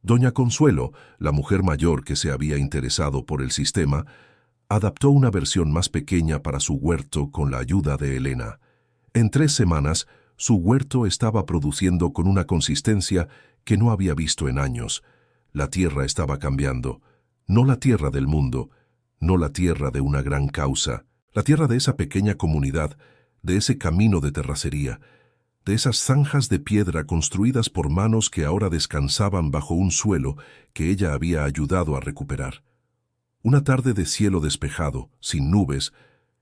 Speaker 1: Doña Consuelo, la mujer mayor que se había interesado por el sistema, adaptó una versión más pequeña para su huerto con la ayuda de Elena. En 3 semanas, su huerto estaba produciendo con una consistencia que no había visto en años. La tierra estaba cambiando, no la tierra del mundo, no la tierra de una gran causa, la tierra de esa pequeña comunidad, de ese camino de terracería, de esas zanjas de piedra construidas por manos que ahora descansaban bajo un suelo que ella había ayudado a recuperar. Una tarde de cielo despejado, sin nubes,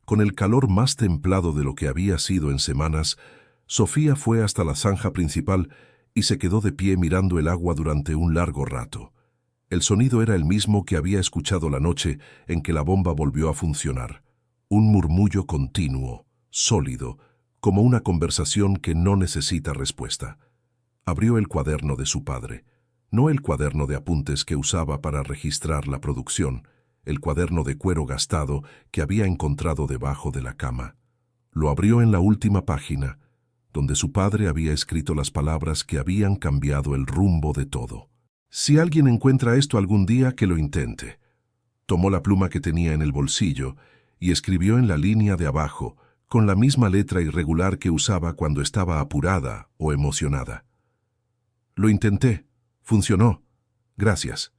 Speaker 1: con el calor más templado de lo que había sido en semanas, Sofía fue hasta la zanja principal y se quedó de pie mirando el agua durante un largo rato. El sonido era el mismo que había escuchado la noche en que la bomba volvió a funcionar. Un murmullo continuo, sólido, como una conversación que no necesita respuesta. Abrió el cuaderno de su padre, no el cuaderno de apuntes que usaba para registrar la producción, el cuaderno de cuero gastado que había encontrado debajo de la cama. Lo abrió en la última página, donde su padre había escrito las palabras que habían cambiado el rumbo de todo. Si alguien encuentra esto algún día, que lo intente. Tomó la pluma que tenía en el bolsillo y escribió en la línea de abajo, con la misma letra irregular que usaba cuando estaba apurada o emocionada. Lo intenté. Funcionó. Gracias.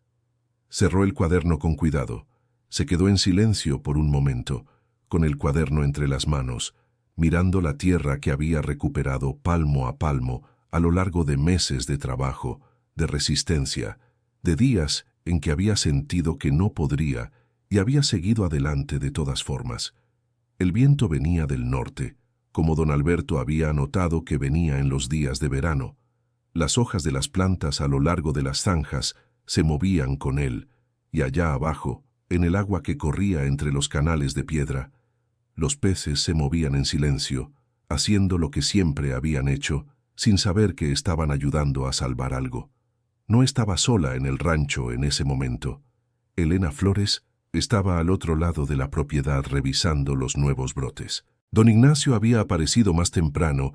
Speaker 1: Cerró el cuaderno con cuidado. Se quedó en silencio por un momento, con el cuaderno entre las manos, mirando la tierra que había recuperado palmo a palmo a lo largo de meses de trabajo, de resistencia, de días en que había sentido que no podría y había seguido adelante de todas formas. El viento venía del norte, como don Alberto había notado que venía en los días de verano. Las hojas de las plantas a lo largo de las zanjas se movían con él, y allá abajo, en el agua que corría entre los canales de piedra, los peces se movían en silencio, haciendo lo que siempre habían hecho, sin saber que estaban ayudando a salvar algo. No estaba sola en el rancho en ese momento. Elena Flores estaba al otro lado de la propiedad revisando los nuevos brotes. Don Ignacio había aparecido más temprano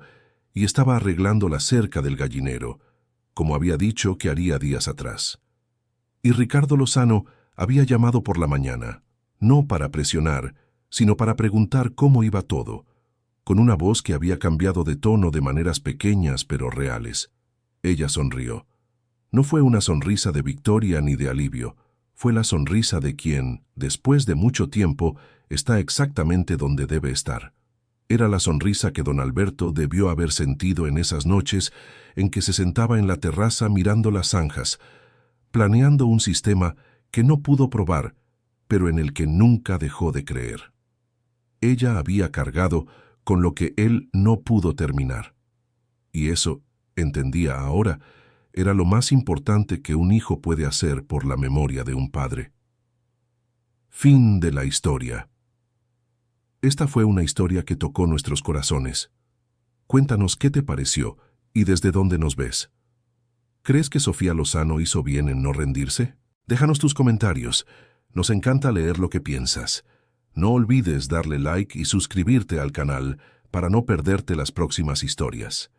Speaker 1: y estaba arreglando la cerca del gallinero, como había dicho que haría días atrás. Y Ricardo Lozano había llamado por la mañana, no para presionar, sino para preguntar cómo iba todo, con una voz que había cambiado de tono de maneras pequeñas pero reales. Ella sonrió. No fue una sonrisa de victoria ni de alivio, fue la sonrisa de quien, después de mucho tiempo, está exactamente donde debe estar. Era la sonrisa que don Alberto debió haber sentido en esas noches en que se sentaba en la terraza mirando las zanjas, planeando un sistema que no pudo probar, pero en el que nunca dejó de creer. Ella había cargado con lo que él no pudo terminar. Y eso, entendía ahora, era lo más importante que un hijo puede hacer por la memoria de un padre. Fin de la historia. Esta fue una historia que tocó nuestros corazones. Cuéntanos qué te pareció y desde dónde nos ves. ¿Crees que Sofía Lozano hizo bien en no rendirse? Déjanos tus comentarios. Nos encanta leer lo que piensas. No olvides darle like y suscribirte al canal para no perderte las próximas historias.